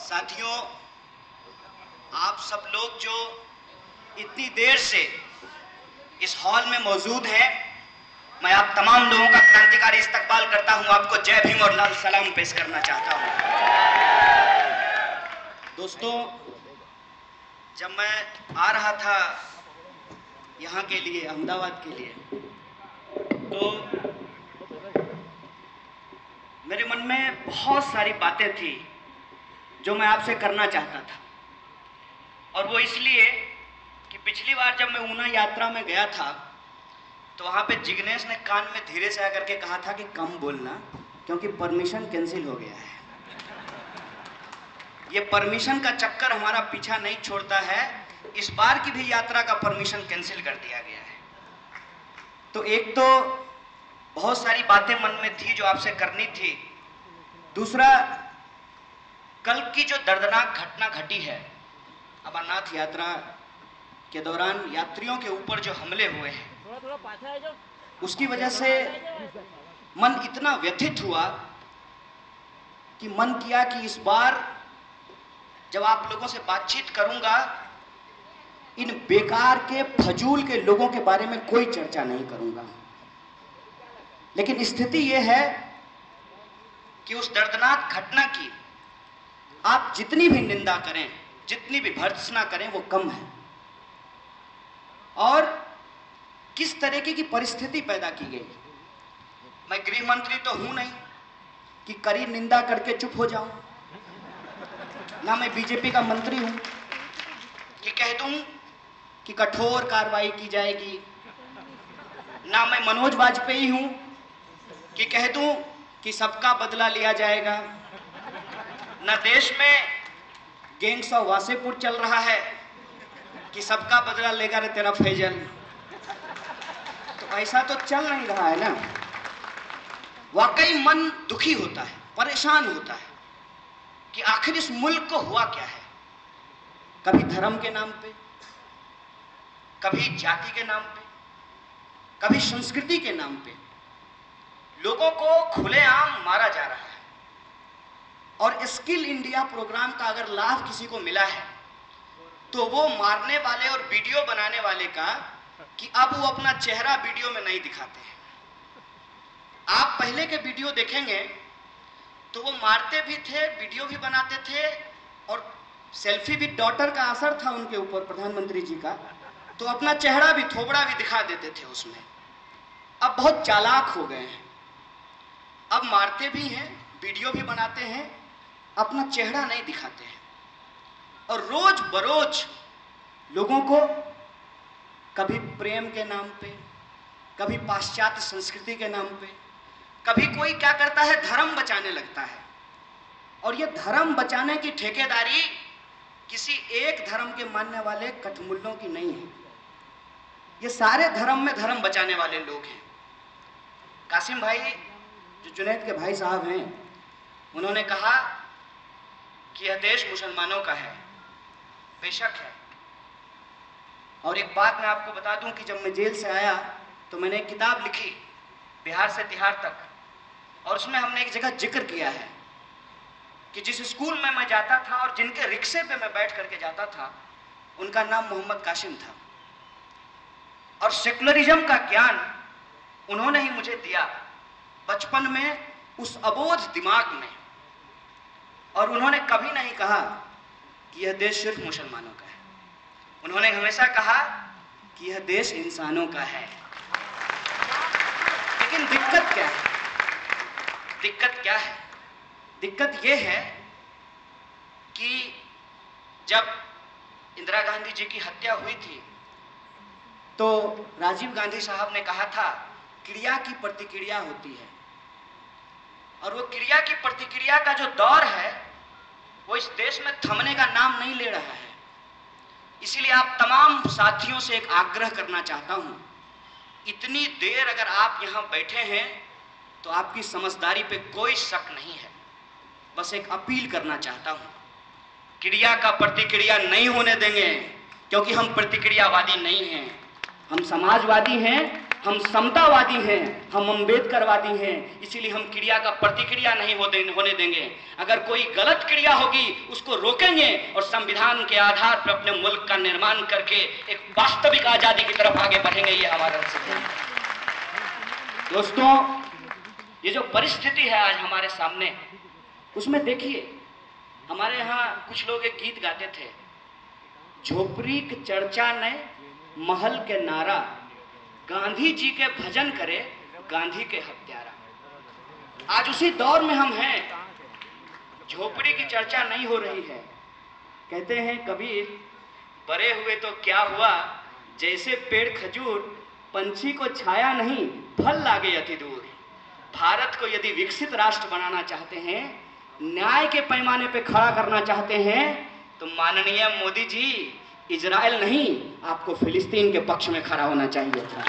साथियों, आप सब लोग जो इतनी देर से इस हॉल में मौजूद हैं, मैं आप तमाम लोगों का क्रांतिकारी इस्तकबाल करता हूं। आपको जय भीम और लाल सलाम पेश करना चाहता हूं। दोस्तों, जब मैं आ रहा था यहाँ के लिए, अहमदाबाद के लिए, तो मेरे मन में बहुत सारी बातें थी जो मैं आपसे करना चाहता था। और वो इसलिए कि पिछली बार जब मैं ऊना यात्रा में गया था तो वहाँ पे जिग्नेश ने कान में धीरे से आकर के कहा था कि कम बोलना, क्योंकि परमिशन कैंसिल हो गया है। ये परमिशन का चक्कर हमारा पीछा नहीं छोड़ता है। इस बार की भी यात्रा का परमिशन कैंसिल कर दिया गया है। तो एक तो बहुत सारी बातें मन में थी जो आपसे करनी थी। दूसरा, कल की जो दर्दनाक घटना घटी है अमरनाथ यात्रा के दौरान, यात्रियों के ऊपर जो हमले हुए हैं, उसकी वजह से मन इतना व्यथित हुआ कि मन किया कि इस बार जब आप लोगों से बातचीत करूंगा, इन बेकार के फजूल के लोगों के बारे में कोई चर्चा नहीं करूंगा। लेकिन स्थिति यह है कि उस दर्दनाक घटना की आप जितनी भी निंदा करें, जितनी भी भर्त्सना करें, वो कम है। और किस तरीके की परिस्थिति पैदा की गई। मैं गृह मंत्री तो हूं नहीं कि कड़ी निंदा करके चुप हो जाऊं, ना मैं बीजेपी का मंत्री हूं कि कह दूं कि कठोर कार्रवाई की जाएगी, ना मैं मनोज वाजपेयी हूं कि कह दूं कि सबका बदला लिया जाएगा, ना देश में गैंग्स ऑफ वासेपुर चल रहा है कि सबका बदला लेगा रे तेरा फैजल। तो ऐसा तो चल नहीं रहा है ना। वाकई मन दुखी होता है, परेशान होता है कि आखिर इस मुल्क को हुआ क्या है। कभी धर्म के नाम पे, कभी जाति के नाम पे, कभी संस्कृति के नाम पे लोगों को खुलेआम मारा जा रहा है। और स्किल इंडिया प्रोग्राम का अगर लाभ किसी को मिला है तो वो मारने वाले और वीडियो बनाने वाले का, कि अब वो अपना चेहरा वीडियो में नहीं दिखाते हैं। आप पहले के वीडियो देखेंगे तो वो मारते भी थे, वीडियो भी बनाते थे, और सेल्फी भी, डॉटर का असर था उनके ऊपर, प्रधानमंत्री जी का, तो अपना चेहरा भी, थोबड़ा भी दिखा देते थे उसमें। अब बहुत चालाक हो गए हैं, अब मारते भी हैं, वीडियो भी बनाते हैं, अपना चेहरा नहीं दिखाते हैं, और रोज बरोज लोगों को कभी प्रेम के नाम पे, कभी पाश्चात्य संस्कृति के नाम पे, कभी कोई क्या करता है, धर्म बचाने लगता है। और ये धर्म बचाने की ठेकेदारी किसी एक धर्म के मानने वाले कठमुल्लों की नहीं है। ये सारे धर्म में धर्म बचाने वाले लोग हैं। कासिम भाई, जो जुनैद के भाई साहब हैं, उन्होंने कहा कि यह देश मुसलमानों का है। बेशक है। और एक बात मैं आपको बता दूं कि जब मैं जेल से आया तो मैंने एक किताब लिखी, बिहार से तिहार तक, और उसमें हमने एक जगह जिक्र किया है कि जिस स्कूल में मैं जाता था और जिनके रिक्शे पे मैं बैठ करके जाता था, उनका नाम मोहम्मद कासिम था। और सेकुलरिज्म का ज्ञान उन्होंने ही मुझे दिया बचपन में, उस अबोध दिमाग में। और उन्होंने कभी नहीं कहा कि यह देश सिर्फ मुसलमानों का है। उन्होंने हमेशा कहा कि यह देश इंसानों का है। लेकिन दिक्कत क्या है? दिक्कत क्या है? दिक्कत यह है कि जब इंदिरा गांधी जी की हत्या हुई थी तो राजीव गांधी साहब ने कहा था, क्रिया की प्रतिक्रिया होती है। और वो क्रिया की प्रतिक्रिया का जो दौर है वो इस देश में थमने का नाम नहीं ले रहा है। इसीलिए आप तमाम साथियों से एक आग्रह करना चाहता हूं, इतनी देर अगर आप यहां बैठे हैं तो आपकी समझदारी पे कोई शक नहीं है। बस एक अपील करना चाहता हूं, क्रिया का प्रतिक्रिया नहीं होने देंगे, क्योंकि हम प्रतिक्रियावादी नहीं हैं, हम समाजवादी हैं। हम समतावादी हैं, हम अम्बेडकरवादी हैं, इसीलिए हम क्रिया का प्रतिक्रिया नहीं होने देंगे। अगर कोई गलत क्रिया होगी उसको रोकेंगे और संविधान के आधार पर अपने मुल्क का निर्माण करके एक वास्तविक आजादी की तरफ आगे बढ़ेंगे। ये हमारा सिद्धांत है। दोस्तों, ये जो परिस्थिति है आज हमारे सामने, उसमें देखिए, हमारे यहाँ कुछ लोग एक गीत गाते थे, झोपड़ी की चर्चा ने महल के नारा, गांधी जी के भजन करे गांधी के हत्यारा। आज उसी दौर में हम हैं। झोपड़ी की चर्चा नहीं हो रही है। कहते हैं कबीर, बड़े हुए तो क्या हुआ, जैसे पेड़ खजूर, पंछी को छाया नहीं फल लागे अति दूर। भारत को यदि विकसित राष्ट्र बनाना चाहते हैं, न्याय के पैमाने पे खड़ा करना चाहते हैं, तो माननीय मोदी जी, इजराइल नहीं, आपको फिलिस्तीन के पक्ष में खड़ा होना चाहिए था।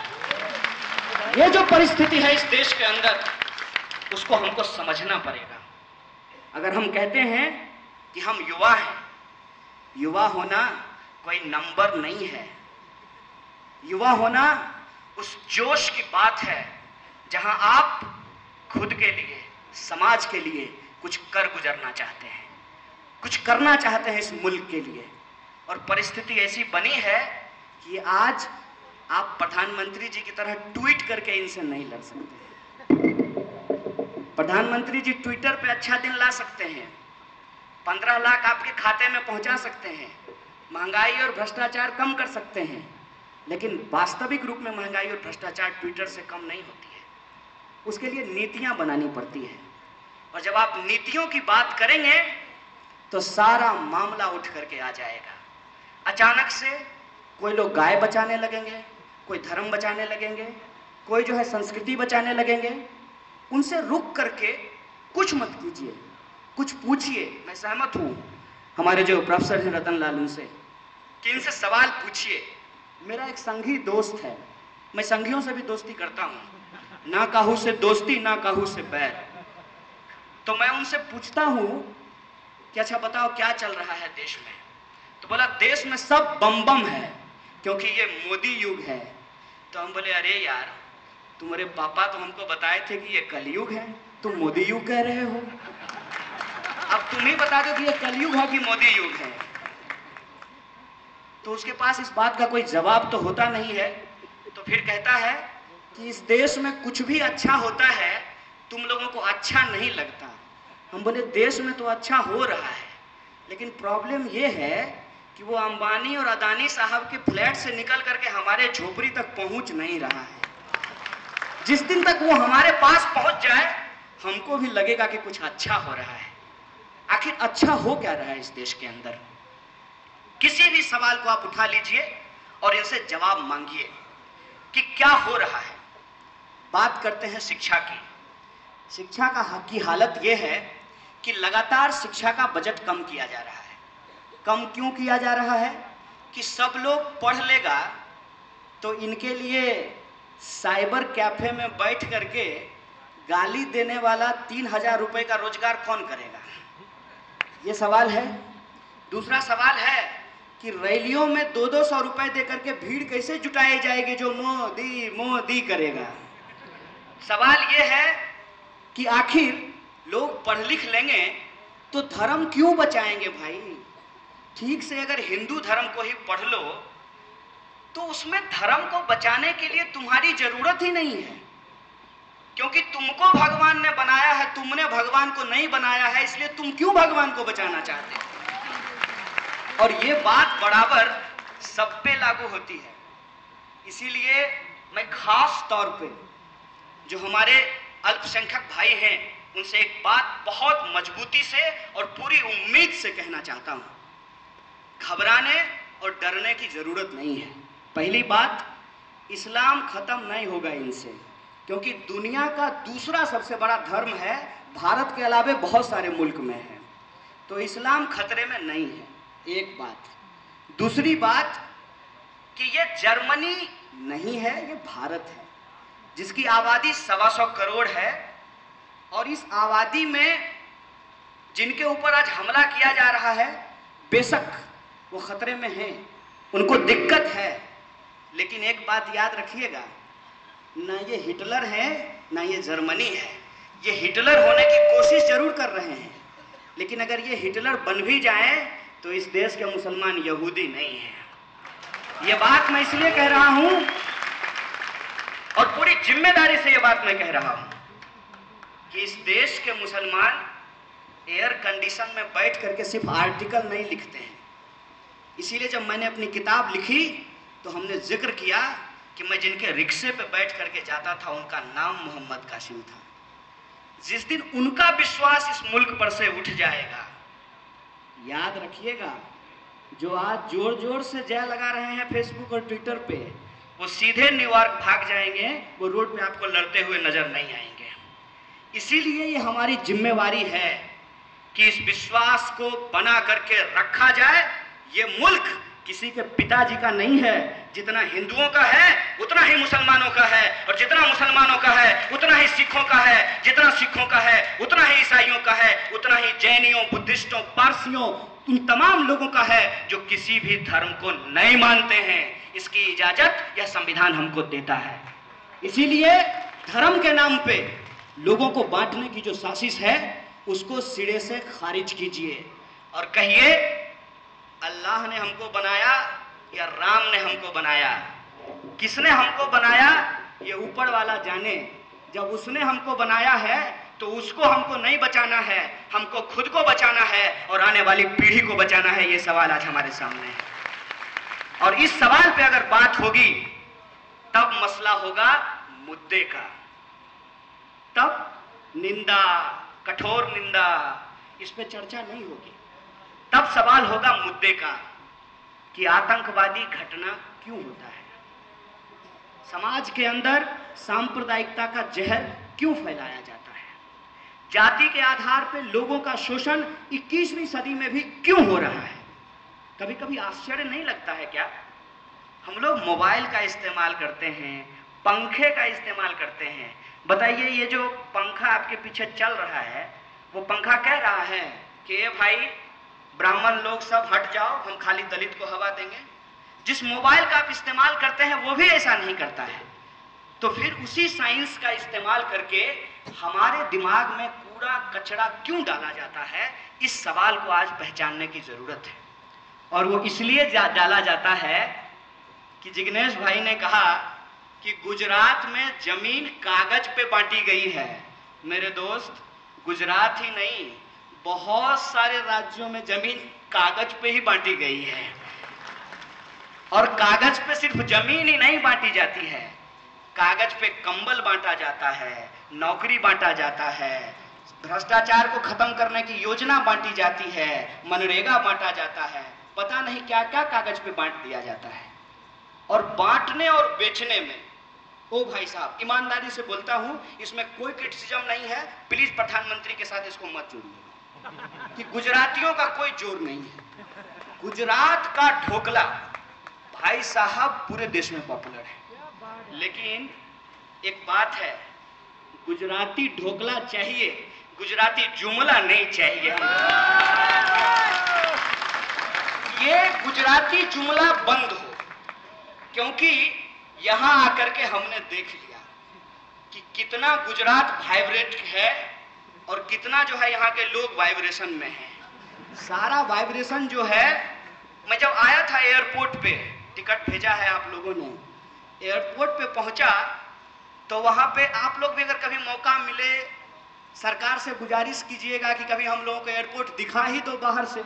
ये जो परिस्थिति है इस देश के अंदर, उसको हमको समझना पड़ेगा। अगर हम कहते हैं कि हम युवा हैं, युवा होना कोई नंबर नहीं है। युवा होना उस जोश की बात है जहां आप खुद के लिए, समाज के लिए कुछ कर गुजरना चाहते हैं, कुछ करना चाहते हैं इस मुल्क के लिए। और परिस्थिति ऐसी बनी है कि आज आप प्रधानमंत्री जी की तरह ट्वीट करके इनसे नहीं लड़ सकते। प्रधानमंत्री जी ट्विटर पे अच्छा दिन ला सकते हैं, 15 लाख आपके खाते में पहुंचा सकते हैं, महंगाई और भ्रष्टाचार कम कर सकते हैं, लेकिन वास्तविक रूप में महंगाई और भ्रष्टाचार ट्विटर से कम नहीं होती है। उसके लिए नीतियां बनानी पड़ती है, और जब आप नीतियों की बात करेंगे तो सारा मामला उठ करके आ जाएगा। अचानक से कोई लोग गाय बचाने लगेंगे, कोई धर्म बचाने लगेंगे, कोई जो है संस्कृति बचाने लगेंगे। उनसे रुक करके कुछ मत कीजिए, कुछ पूछिए। मैं सहमत हूँ हमारे जो प्रोफेसर हैं रतन लाल उनसे, कि इनसे सवाल पूछिए। मेरा एक संघी दोस्त है, मैं संघियों से भी दोस्ती करता हूँ, ना काहू से दोस्ती ना काहू से बैर। तो मैं उनसे पूछता हूँ कि अच्छा बताओ क्या चल रहा है देश में। तो बोला देश में सब बम बम है क्योंकि ये मोदी युग है। तो हम बोले अरे यार, तुम्हारे पापा तो हमको बताए थे कि ये कलयुग है, तुम मोदी युग कह रहे हो। अब तुम ही बता दो कि ये कलयुग है कि मोदी युग है। तो उसके पास इस बात का कोई जवाब तो होता नहीं है। तो फिर कहता है कि इस देश में कुछ भी अच्छा होता है तुम लोगों को अच्छा नहीं लगता। हम बोले देश में तो अच्छा हो रहा है, लेकिन प्रॉब्लम ये है कि वो अंबानी और अदानी साहब के फ्लैट से निकल करके हमारे झोपड़ी तक पहुंच नहीं रहा है। जिस दिन तक वो हमारे पास पहुंच जाए, हमको भी लगेगा कि कुछ अच्छा हो रहा है। आखिर अच्छा हो क्या रहा है इस देश के अंदर? किसी भी सवाल को आप उठा लीजिए और इनसे जवाब मांगिए कि क्या हो रहा है। बात करते हैं शिक्षा की। शिक्षा की हालत यह है कि लगातार शिक्षा का बजट कम किया जा रहा है। कम क्यों किया जा रहा है? कि सब लोग पढ़ लेगा तो इनके लिए साइबर कैफे में बैठ करके गाली देने वाला 3000 रुपए का रोजगार कौन करेगा? ये सवाल है। दूसरा सवाल है कि रैलियों में 200-200 रुपए दे करके भीड़ कैसे जुटाई जाएगी जो मोदी मोदी करेगा? सवाल यह है कि आखिर लोग पढ़ लिख लेंगे तो धर्म क्यों बचाएंगे भाई? ठीक से अगर हिंदू धर्म को ही पढ़ लो तो उसमें धर्म को बचाने के लिए तुम्हारी जरूरत ही नहीं है, क्योंकि तुमको भगवान ने बनाया है, तुमने भगवान को नहीं बनाया है, इसलिए तुम क्यों भगवान को बचाना चाहते हो? और ये बात बराबर सब पे लागू होती है। इसीलिए मैं खास तौर पे जो हमारे अल्पसंख्यक भाई हैं उनसे एक बात बहुत मजबूती से और पूरी उम्मीद से कहना चाहता हूं, घबराने और डरने की जरूरत नहीं है। पहली बात, इस्लाम खत्म नहीं होगा इनसे, क्योंकि दुनिया का दूसरा सबसे बड़ा धर्म है, भारत के अलावे बहुत सारे मुल्क में है, तो इस्लाम खतरे में नहीं है, एक बात। दूसरी बात कि ये जर्मनी नहीं है, ये भारत है, जिसकी आबादी 125 करोड़ है, और इस आबादी में जिनके ऊपर आज हमला किया जा रहा है, बेशक वो खतरे में हैं, उनको दिक्कत है, लेकिन एक बात याद रखिएगा, ना ये हिटलर है ना ये जर्मनी है। ये हिटलर होने की कोशिश जरूर कर रहे हैं, लेकिन अगर ये हिटलर बन भी जाए तो इस देश के मुसलमान यहूदी नहीं है। ये बात मैं इसलिए कह रहा हूं और पूरी जिम्मेदारी से ये बात मैं कह रहा हूं कि इस देश के मुसलमान एयर कंडीशन में बैठ करके सिर्फ आर्टिकल नहीं लिखते हैं। इसीलिए जब मैंने अपनी किताब लिखी तो हमने जिक्र किया कि मैं जिनके रिक्शे पे बैठ करके जाता था उनका नाम मोहम्मद कासिम था। जिस दिन उनका विश्वास इस मुल्क पर से उठ जाएगा, याद रखिएगा, जो आज जोर जोर से जय लगा रहे हैं फेसबुक और ट्विटर पे, वो सीधे न्यूयॉर्क भाग जाएंगे, वो रोड पे आपको लड़ते हुए नजर नहीं आएंगे। इसीलिए ये हमारी जिम्मेवारी है कि इस विश्वास को बना करके रखा जाए। ये मुल्क किसी के पिताजी का नहीं है, जितना हिंदुओं का है उतना ही मुसलमानों का है, और जितना मुसलमानों का है उतना ही सिखों का है, जितना सिखों का है उतना ही ईसाइयों का है, उतना ही जैनियों, बुद्धिस्टों, पारसियों, उन तमाम लोगों का है जो किसी भी धर्म को नहीं मानते हैं। इसकी इजाजत यह संविधान हमको देता है। इसीलिए धर्म के नाम पे लोगों को बांटने की जो साजिश है उसको सिरे से खारिज कीजिए और कहिए अल्लाह ने हमको बनाया या राम ने हमको बनाया। किसने हमको बनाया ये ऊपर वाला जाने। जब उसने हमको बनाया है तो उसको हमको नहीं बचाना है, हमको खुद को बचाना है और आने वाली पीढ़ी को बचाना है। ये सवाल आज हमारे सामने है और इस सवाल पे अगर बात होगी तब मसला होगा मुद्दे का, तब निंदा, कठोर निंदा, इस पे चर्चा नहीं होगी। तब सवाल होगा मुद्दे का कि आतंकवादी घटना क्यों होता है, समाज के अंदर सांप्रदायिकता का जहर क्यों फैलाया जाता है, जाति के आधार पर लोगों का शोषण 21वीं सदी में भी क्यों हो रहा है। कभी कभी आश्चर्य नहीं लगता है क्या? हम लोग मोबाइल का इस्तेमाल करते हैं, पंखे का इस्तेमाल करते हैं। बताइए ये जो पंखा आपके पीछे चल रहा है वो पंखा कह रहा है कि ये भाई ब्राह्मण लोग सब हट जाओ, हम खाली दलित को हवा देंगे। जिस मोबाइल का आप इस्तेमाल करते हैं वो भी ऐसा नहीं करता है। तो फिर उसी साइंस का इस्तेमाल करके हमारे दिमाग में कूड़ा कचरा क्यों डाला जाता है, इस सवाल को आज पहचानने की जरूरत है। और वो इसलिए डाला जाता है कि जिग्नेश भाई ने कहा कि गुजरात में जमीन कागज पे बांटी गई है। मेरे दोस्त, गुजरात ही नहीं, बहुत सारे राज्यों में जमीन कागज पे ही बांटी गई है। और कागज पे सिर्फ जमीन ही नहीं बांटी जाती है, कागज पे कंबल बांटा जाता है, नौकरी बांटा जाता है, भ्रष्टाचार को खत्म करने की योजना बांटी जाती है, मनरेगा बांटा जाता है, पता नहीं क्या क्या कागज पे बांट दिया जाता है। और बांटने और बेचने में, ओ भाई साहब, ईमानदारी से बोलता हूं, इसमें कोई क्रिटिसिज्म नहीं है, प्लीज प्रधानमंत्री के साथ इसको मत जोड़िए कि गुजरातियों का कोई जोर नहीं है। गुजरात का ढोकला भाई साहब पूरे देश में पॉपुलर है, लेकिन एक बात है, गुजराती ढोकला चाहिए, गुजराती जुमला नहीं चाहिए। ये गुजराती जुमला बंद हो, क्योंकि यहां आकर के हमने देख लिया कि कितना गुजरात वाइब्रेट है और कितना जो है यहाँ के लोग वाइब्रेशन में हैं। सारा वाइब्रेशन जो है, मैं जब आया था एयरपोर्ट पे, टिकट भेजा है आप लोगों ने, एयरपोर्ट पे पहुंचा तो वहां पे आप लोग भी अगर कभी मौका मिले सरकार से गुजारिश कीजिएगा कि कभी हम लोगों को एयरपोर्ट दिखा ही दो बाहर से।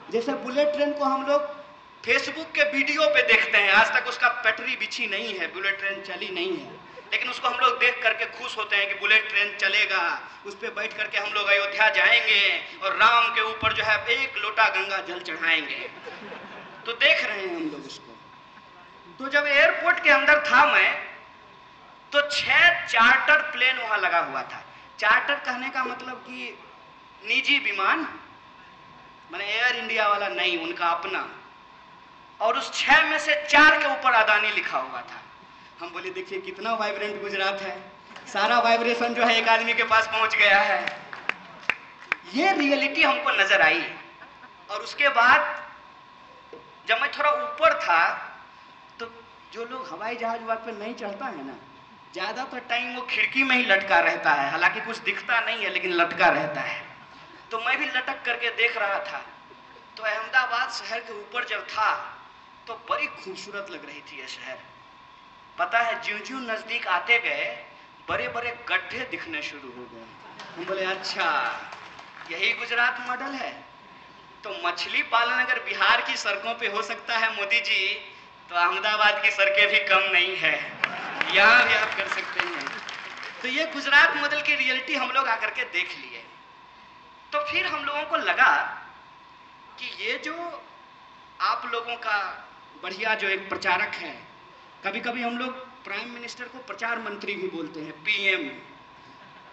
जैसे बुलेट ट्रेन को हम लोग फेसबुक के वीडियो पे देखते हैं, आज तक उसका पटरी बिछी नहीं है, बुलेट ट्रेन चली नहीं है, लेकिन उसको हम लोग देख करके खुश होते हैं कि बुलेट ट्रेन चलेगा, उस पर बैठ करके हम लोग अयोध्या जाएंगे और राम के ऊपर जो है 1 लोटा गंगा जल चढ़ाएंगे। तो देख रहे हैं हम लोग उसको। तो जब एयरपोर्ट के अंदर था मैं, तो 6 चार्टर प्लेन वहां लगा हुआ था। चार्टर कहने का मतलब कि निजी विमान, मैंने एयर इंडिया वाला नहीं, उनका अपना। और उस 6 में से 4 के ऊपर अदानी लिखा हुआ था। हम बोले देखिए कितना वाइब्रेंट गुजरात है, सारा वाइब्रेशन जो है एक आदमी के पास पहुंच गया है। ये रियलिटी हमको नजर आई। और उसके बाद जब मैं थोड़ा ऊपर था तो जो लोग हवाई जहाज पर नहीं चढ़ता है ना, ज्यादातर टाइम वो खिड़की में ही लटका रहता है, हालांकि कुछ दिखता नहीं है लेकिन लटका रहता है। तो मैं भी लटक करके देख रहा था। तो अहमदाबाद शहर के ऊपर जब था तो बड़ी खूबसूरत लग रही थी यह शहर। पता है, ज्यों-ज्यों नजदीक आते गए बड़े बड़े गड्ढे दिखने शुरू हो गए। हम बोले अच्छा यही गुजरात मॉडल है। तो मछली पालन अगर बिहार की सड़कों पे हो सकता है मोदी जी, तो अहमदाबाद की सड़कें भी कम नहीं है, यहाँ भी आप कर सकते हैं। तो ये गुजरात मॉडल की रियलिटी हम लोग आकर के देख लिए। तो फिर हम लोगों को लगा कि ये जो आप लोगों का बढ़िया जो एक प्रचारक है, कभी कभी हम लोग प्राइम मिनिस्टर को प्रचार मंत्री भी बोलते हैं, पीएम।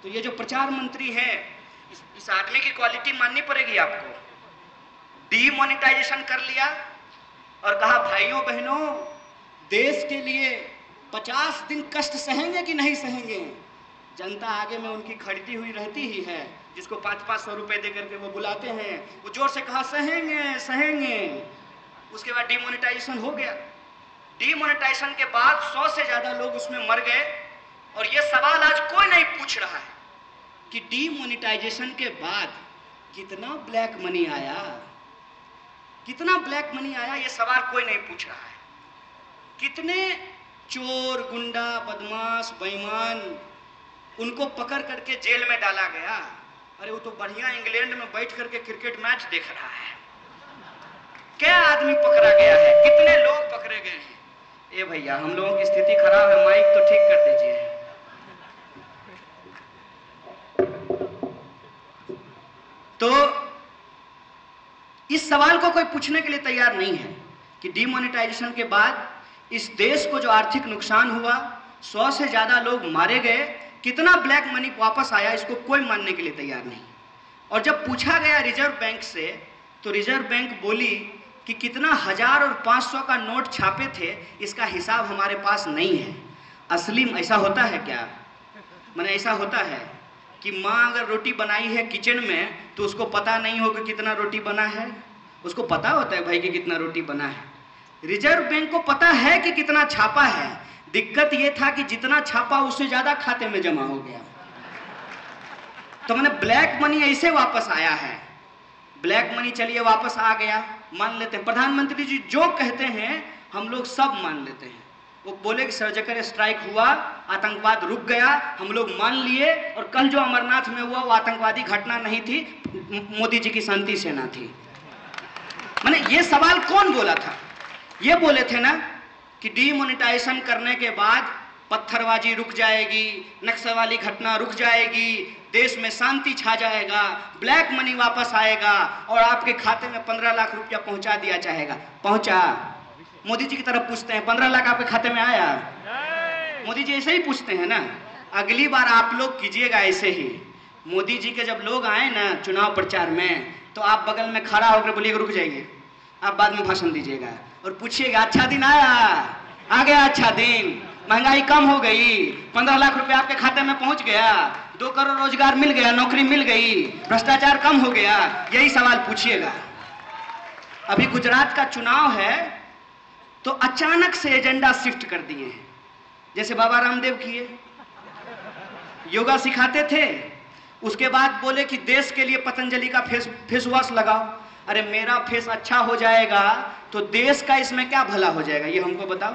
तो ये जो प्रचार मंत्री है, इस आदमी की क्वालिटी माननी पड़ेगी आपको। डीमोनेटाइजेशन कर लिया और कहा भाइयों बहनों देश के लिए 50 दिन कष्ट सहेंगे कि नहीं सहेंगे। जनता आगे में उनकी खड़ती हुई रहती ही है, जिसको 500-500 रुपए दे करके वो बुलाते हैं, वो जोर से कहा सहेंगे सहेंगे। उसके बाद डीमोनेटाइजेशन हो गया। डीमोनेटाइजेशन के बाद 100 से ज्यादा लोग उसमें मर गए। और ये सवाल आज कोई नहीं पूछ रहा है कि डीमोनेटाइजेशन के बाद कितना ब्लैक मनी आया, कितना ब्लैक मनी आया, ये सवाल कोई नहीं पूछ रहा है। कितने चोर, गुंडा, बदमाश, बेईमान, उनको पकड़ करके जेल में डाला गया। अरे वो तो बढ़िया इंग्लैंड में बैठ करके क्रिकेट मैच देख रहा है। क्या आदमी पकड़ा गया है, कितने लोग पकड़े गए हैं। ए भैया हम लोगों की स्थिति खराब है, माइक तो ठीक कर दीजिए। तो इस सवाल को कोई पूछने के लिए तैयार नहीं है कि डीमोनेटाइजेशन के बाद इस देश को जो आर्थिक नुकसान हुआ, 100 से ज्यादा लोग मारे गए, कितना ब्लैक मनी वापस आया, इसको कोई मानने के लिए तैयार नहीं। और जब पूछा गया रिजर्व बैंक से, तो रिजर्व बैंक बोली कि कितना 1000 और 500 का नोट छापे थे, इसका हिसाब हमारे पास नहीं है। असली ऐसा होता है क्या? माने ऐसा होता है कि माँ अगर रोटी बनाई है किचन में तो उसको पता नहीं हो कि कितना रोटी बना है, उसको पता होता है भाई कि कितना रोटी बना है। रिजर्व बैंक को पता है कि कितना छापा है, दिक्कत ये था कि जितना छापा उससे ज्यादा खाते में जमा हो गया। तो मैंने ब्लैक मनी ऐसे वापस आया है। ब्लैक मनी चलिए वापस आ गया, मान लेते हैं। प्रधानमंत्री जी जो कहते हैं हम लोग सब मान लेते हैं। वो बोले कि सर्जिकल स्ट्राइक हुआ, आतंकवाद रुक गया, हम लोग मान लिए। और कल जो अमरनाथ में हुआ वो आतंकवादी घटना नहीं थी, मोदी जी की शांति सेना थी। माने ये सवाल कौन बोला था? ये बोले थे ना कि डीमोनेटाइजेशन करने के बाद पत्थरबाजी रुक जाएगी, नक्सलवादी घटना रुक जाएगी, देश में शांति छा जाएगा, ब्लैक मनी वापस आएगा और आपके खाते में 15 लाख रुपया पहुंचा दिया जाएगा। पहुंचा? मोदी जी की तरफ पूछते हैं 15 लाख आपके खाते में आया? मोदी जी ऐसे ही पूछते हैं ना। अगली बार आप लोग कीजिएगा ऐसे ही। मोदी जी के जब लोग आए ना चुनाव प्रचार में, तो आप बगल में खड़ा होकर बोलिएगा रुक जाइए, आप बाद में भाषण दीजिएगा और पूछिएगा अच्छा दिन आया, आ गया अच्छा दिन, महंगाई कम हो गई, 15 लाख रुपए आपके खाते में पहुंच गया, 2 करोड़ रोजगार मिल गया, नौकरी मिल गई, भ्रष्टाचार कम हो गया, यही सवाल पूछिएगा। अभी गुजरात का चुनाव है तो अचानक से एजेंडा शिफ्ट कर दिए हैं। जैसे बाबा रामदेव किए, योगा सिखाते थे, उसके बाद बोले कि देश के लिए पतंजलि का फेस वॉश लगाओ। अरे मेरा फेस अच्छा हो जाएगा तो देश का इसमें क्या भला हो जाएगा, ये हमको बताओ।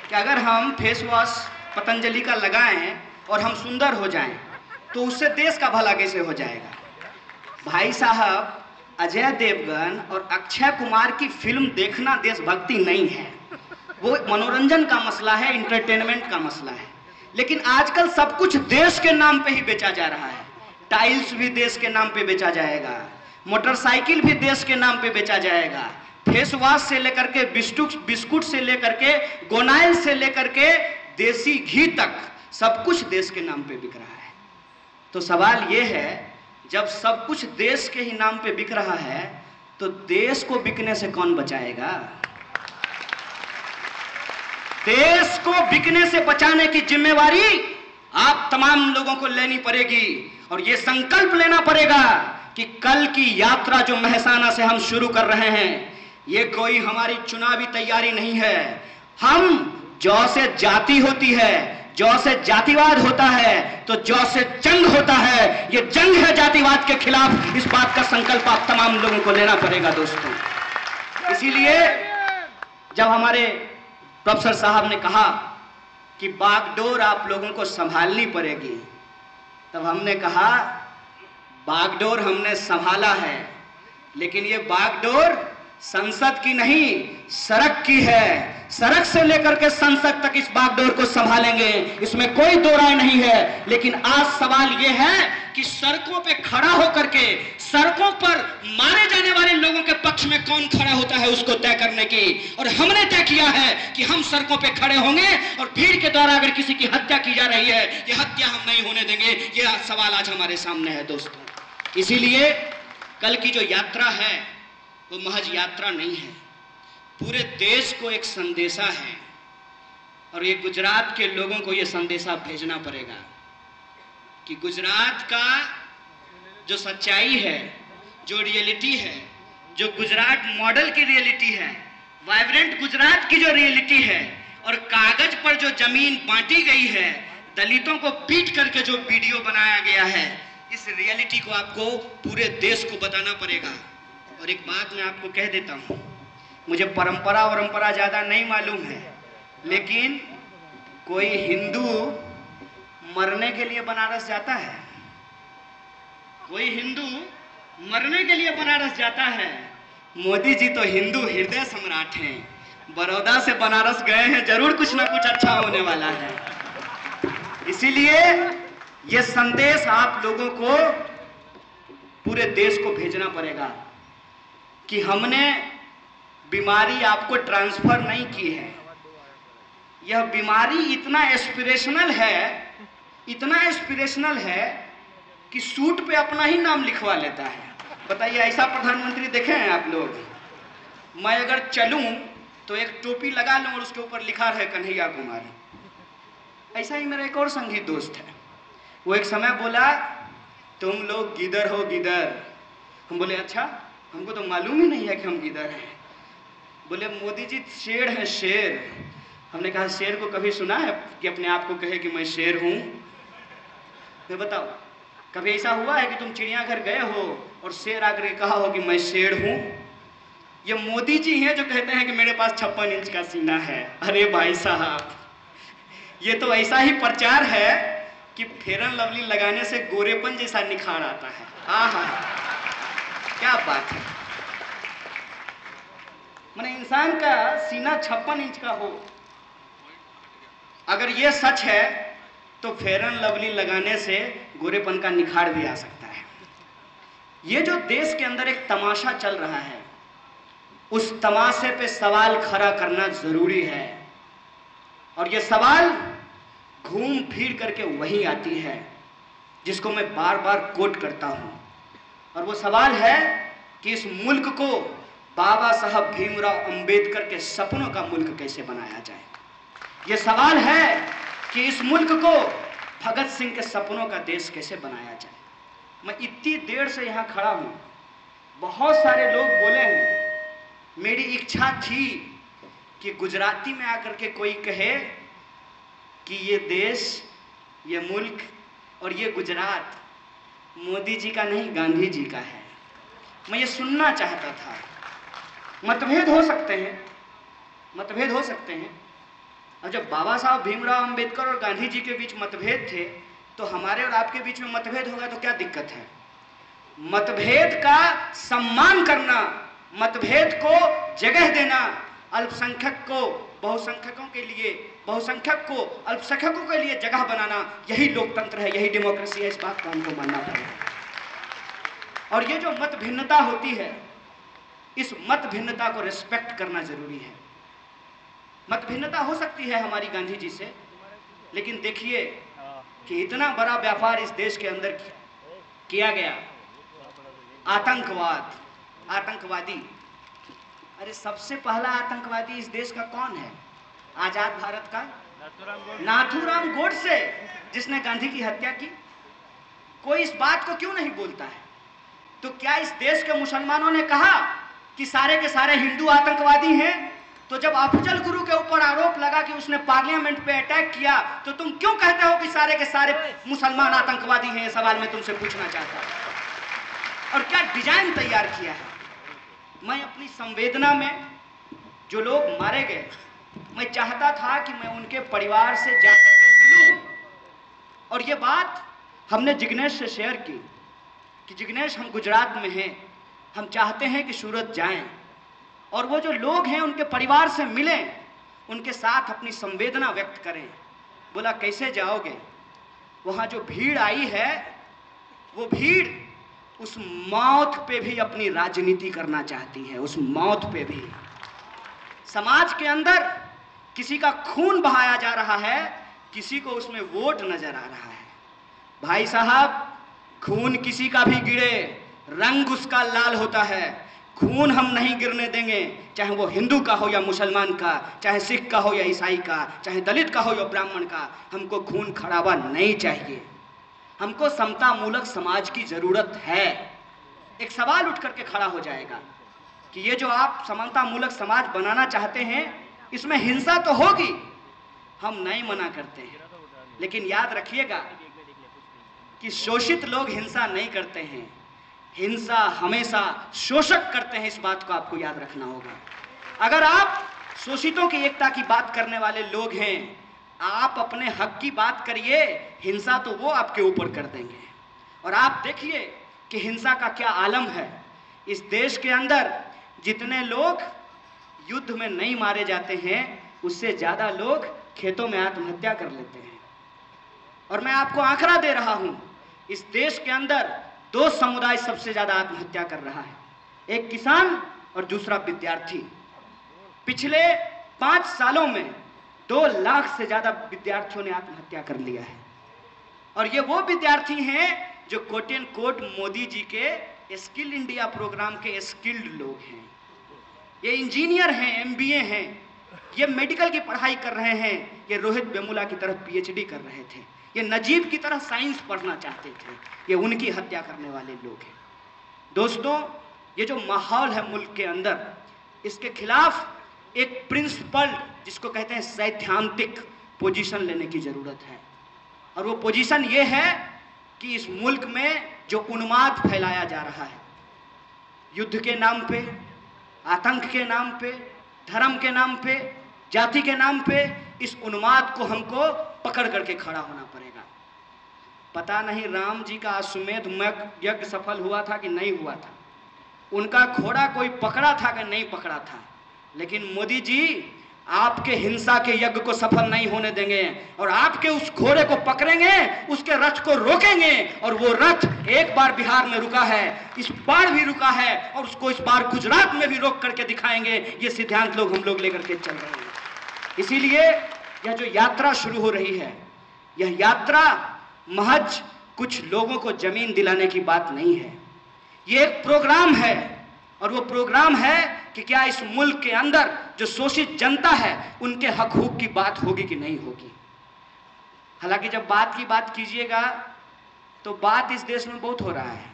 कि अगर हम फेस वॉश पतंजलि का लगाएं और हम सुंदर हो जाएं तो उससे देश का भला कैसे हो जाएगा? भाई साहब, अजय देवगन और अक्षय कुमार की फिल्म देखना देशभक्ति नहीं है, वो मनोरंजन का मसला है, इंटरटेनमेंट का मसला है। लेकिन आजकल सब कुछ देश के नाम पे ही बेचा जा रहा है। टाइल्स भी देश के नाम पे बेचा जाएगा, मोटरसाइकिल भी देश के नाम पे बेचा जाएगा, फेस वॉश से लेकर के बिस्कुट से लेकर के गोनाइल से लेकर के देसी घी तक सब कुछ देश के नाम पे बिक रहा है। तो सवाल ये है, जब सब कुछ देश के ही नाम पे बिक रहा है तो देश को बिकने से कौन बचाएगा? देश को बिकने से बचाने की जिम्मेवारी आप तमाम लोगों को लेनी पड़ेगी और यह संकल्प लेना पड़ेगा कि कल की यात्रा जो मेहसाना से हम शुरू कर रहे हैं, ये कोई हमारी चुनावी तैयारी नहीं है। हम जौ से जाति होती है, जौ से जातिवाद होता है, तो जौ से जंग होता है। ये जंग है जातिवाद के खिलाफ। इस बात का संकल्प आप तमाम लोगों को लेना पड़ेगा दोस्तों। इसीलिए जब हमारे प्रोफेसर साहब ने कहा कि बागडोर आप लोगों को संभालनी पड़ेगी, तब हमने कहा बागडोर हमने संभाला है, लेकिन ये बागडोर संसद की नहीं, सड़क की है। सड़क से लेकर के संसद तक इस बागडोर को संभालेंगे, इसमें कोई दो राय नहीं है। लेकिन आज सवाल यह है कि सड़कों पे खड़ा होकर के सड़कों पर मारे जाने वाले लोगों के पक्ष में कौन खड़ा होता है उसको तय करने की। और हमने तय किया है कि हम सड़कों पे खड़े होंगे और भीड़ के द्वारा अगर किसी की हत्या की जा रही है, ये हत्या हम नहीं होने देंगे। यह सवाल आज हमारे सामने है दोस्तों। इसीलिए कल की जो यात्रा है वो महज यात्रा नहीं है, पूरे देश को एक संदेशा है। और ये गुजरात के लोगों को ये संदेशा भेजना पड़ेगा कि गुजरात का जो सच्चाई है, जो रियलिटी है, जो गुजरात मॉडल की रियलिटी है, वाइब्रेंट गुजरात की जो रियलिटी है, और कागज पर जो जमीन बांटी गई है, दलितों को पीट करके जो वीडियो बनाया गया है, इस रियलिटी को आपको पूरे देश को बताना पड़ेगा। और एक बात मैं आपको कह देता हूं, मुझे परंपरा ज्यादा नहीं मालूम है, लेकिन कोई हिंदू मरने के लिए बनारस जाता है? कोई हिंदू मरने के लिए बनारस जाता है? मोदी जी तो हिंदू हृदय सम्राट हैं, बड़ौदा से बनारस गए हैं, जरूर कुछ ना कुछ अच्छा होने वाला है। इसीलिए यह संदेश आप लोगों को पूरे देश को भेजना पड़ेगा कि हमने बीमारी आपको ट्रांसफर नहीं की है। यह बीमारी इतना एस्पिरेशनल है, इतना एस्पिरेशनल है कि सूट पे अपना ही नाम लिखवा लेता है। बताइए, ऐसा प्रधानमंत्री देखे हैं आप लोग? मैं अगर चलूं तो एक टोपी लगा लूं और उसके ऊपर लिखा रहे कन्हैया कुमार। ऐसा ही मेरा एक और संगीत दोस्त है, वो एक समय बोला तुम लोग गिदर हो गिदर। हम बोले अच्छा, हमको तो मालूम ही नहीं है कि हम गिदर हैं। बोले मोदी जी शेर हैं शेर। हमने कहा शेर को कभी सुना है कि अपने आप को कहे कि मैं शेर हूं? मैं बताओ, कभी ऐसा हुआ है कि तुम चिड़ियाघर गए हो और शेर आकर कहा हो कि मैं शेर हूं? ये मोदी जी हैं जो कहते हैं कि मेरे पास 56 इंच का सीना है। अरे भाई साहब, ये तो ऐसा ही प्रचार है कि फेयर एंड लवली लगाने से गोरेपन जैसा निखार आता है। आहा, क्या बात है। माने इंसान का सीना 56 इंच का हो, अगर ये सच है तो फेयर एंड लवली लगाने से गोरेपन का निखार भी आ सकता है। ये जो देश के अंदर एक तमाशा चल रहा है, उस तमाशे पे सवाल खड़ा करना जरूरी है। और ये सवाल घूम फिर करके वही आती है जिसको मैं बार बार कोट करता हूं, और वो सवाल है कि इस मुल्क को बाबा साहब भीमराव अंबेडकर के सपनों का मुल्क कैसे बनाया जाए। ये सवाल है कि इस मुल्क को भगत सिंह के सपनों का देश कैसे बनाया जाए। मैं इतनी देर से यहाँ खड़ा हूँ, बहुत सारे लोग बोले हैं, मेरी इच्छा थी कि गुजराती में आकर के कोई कहे कि ये देश, ये मुल्क और ये गुजरात मोदी जी का नहीं, गांधी जी का है। मैं ये सुनना चाहता था। मतभेद हो सकते हैं, मतभेद हो सकते हैं। और जब बाबा साहब भीमराव अंबेडकर और गांधी जी के बीच मतभेद थे, तो हमारे और आपके बीच में मतभेद होगा तो क्या दिक्कत है? मतभेद का सम्मान करना, मतभेद को जगह देना, अल्पसंख्यक को बहुसंख्यकों के लिए, बहुसंख्यक को अल्पसंख्यकों के लिए जगह बनाना, यही लोकतंत्र है, यही डेमोक्रेसी है। इस बात को हमको मानना पड़ेगा। और ये जो मत भिन्नता होती है, इस मत भिन्नता को रिस्पेक्ट करना जरूरी है। मत भिन्नता हो सकती है हमारी गांधी जी से, लेकिन देखिए कि इतना बड़ा व्यापार इस देश के अंदर किया गया। आतंकवाद, आतंकवादी, अरे सबसे पहला आतंकवादी इस देश का कौन है? आजाद भारत का नाथूराम गोडसे, जिसने गांधी की हत्या की। कोई इस बात को क्यों नहीं बोलता है? तो क्या इस देश के मुसलमानों ने कहा कि सारे के सारे हिंदू आतंकवादी हैं? तो जब अफजल गुरु के ऊपर आरोप लगा कि उसने पार्लियामेंट पे अटैक किया, तो तुम क्यों कहते हो कि सारे के सारे मुसलमान आतंकवादी हैं? ये सवाल मैं तुमसे पूछना चाहता हूं। और क्या डिजाइन तैयार किया है? मैं अपनी संवेदना में जो लोग मारे गए, मैं चाहता था कि मैं उनके परिवार से जाकर के मिलूं। और ये बात हमने जिग्नेश से शेयर की कि जिग्नेश, हम गुजरात में हैं, हम चाहते हैं कि सूरत जाएं और वो जो लोग हैं उनके परिवार से मिलें, उनके साथ अपनी संवेदना व्यक्त करें। बोला कैसे जाओगे? वहां जो भीड़ आई है, वो भीड़ उस मौत पे भी अपनी राजनीति करना चाहती है, उस मौत पे भी। समाज के अंदर किसी का खून बहाया जा रहा है, किसी को उसमें वोट नजर आ रहा है। भाई साहब, खून किसी का भी गिरे, रंग उसका लाल होता है। खून हम नहीं गिरने देंगे, चाहे वो हिंदू का हो या मुसलमान का, चाहे सिख का हो या ईसाई का, चाहे दलित का हो या ब्राह्मण का। हमको खून खराबा नहीं चाहिए। हमको समता मूलक समाज की जरूरत है। एक सवाल उठ करके खड़ा हो जाएगा कि ये जो आप समता मूलक समाज बनाना चाहते हैं, इसमें हिंसा तो होगी, हम नहीं मना करते हैं, लेकिन याद रखिएगा कि शोषित लोग हिंसा नहीं करते हैं, हिंसा हमेशा शोषक करते हैं। इस बात को आपको याद रखना होगा। अगर आप शोषितों की एकता की बात करने वाले लोग हैं, आप अपने हक की बात करिए, हिंसा तो वो आपके ऊपर कर देंगे। और आप देखिए कि हिंसा का क्या आलम है। इस देश के अंदर जितने लोग युद्ध में नहीं मारे जाते हैं, उससे ज्यादा लोग खेतों में आत्महत्या कर लेते हैं। और मैं आपको आंकड़ा दे रहा हूं, इस देश के अंदर दो समुदाय सबसे ज्यादा आत्महत्या कर रहा है, एक किसान और दूसरा विद्यार्थी। पिछले 5 सालों में 2 लाख से ज्यादा विद्यार्थियों ने आत्महत्या कर लिया है। और ये वो विद्यार्थी हैं जो coat and quote Modi ji के स्किल इंडिया प्रोग्राम के स्किल्ड लोग हैं। ये इंजीनियर हैं, एमबीए हैं, ये मेडिकल की पढ़ाई कर रहे हैं, ये रोहित वेमुला की तरह पीएचडी कर रहे थे, ये नजीब की तरह साइंस पढ़ना चाहते थे। ये उनकी हत्या करने वाले लोग हैं। दोस्तों, ये जो माहौल है मुल्क के अंदर, इसके खिलाफ एक प्रिंसिपल, जिसको कहते हैं सैद्धांतिक पोजीशन लेने की जरूरत है। और वो पोजीशन ये है कि इस मुल्क में जो उन्माद फैलाया जा रहा है, युद्ध के नाम पे, आतंक के नाम पे, धर्म के नाम पे, जाति के नाम पे, इस उन्माद को हमको पकड़ करके खड़ा होना पड़ेगा। पता नहीं राम जी का अश्वमेध यज्ञ सफल हुआ था कि नहीं हुआ था, उनका घोड़ा कोई पकड़ा था कि नहीं पकड़ा था, लेकिन मोदी जी आपके हिंसा के यज्ञ को सफल नहीं होने देंगे और आपके उस घोड़े को पकड़ेंगे, उसके रथ को रोकेंगे। और वो रथ एक बार बिहार में रुका है, इस बार भी रुका है, और उसको इस बार गुजरात में भी रोक करके दिखाएंगे। ये सिद्धांत हम लोग लेकर के चल रहे हैं। इसीलिए यह जो यात्रा शुरू हो रही है, यह यात्रा महज कुछ लोगों को जमीन दिलाने की बात नहीं है। ये एक प्रोग्राम है, और वो प्रोग्राम है कि क्या इस मुल्क के अंदर जो शोषित जनता है, उनके हक हुक की बात होगी कि नहीं होगी। हालांकि जब बात की बात कीजिएगा तो बात इस देश में बहुत हो रहा है।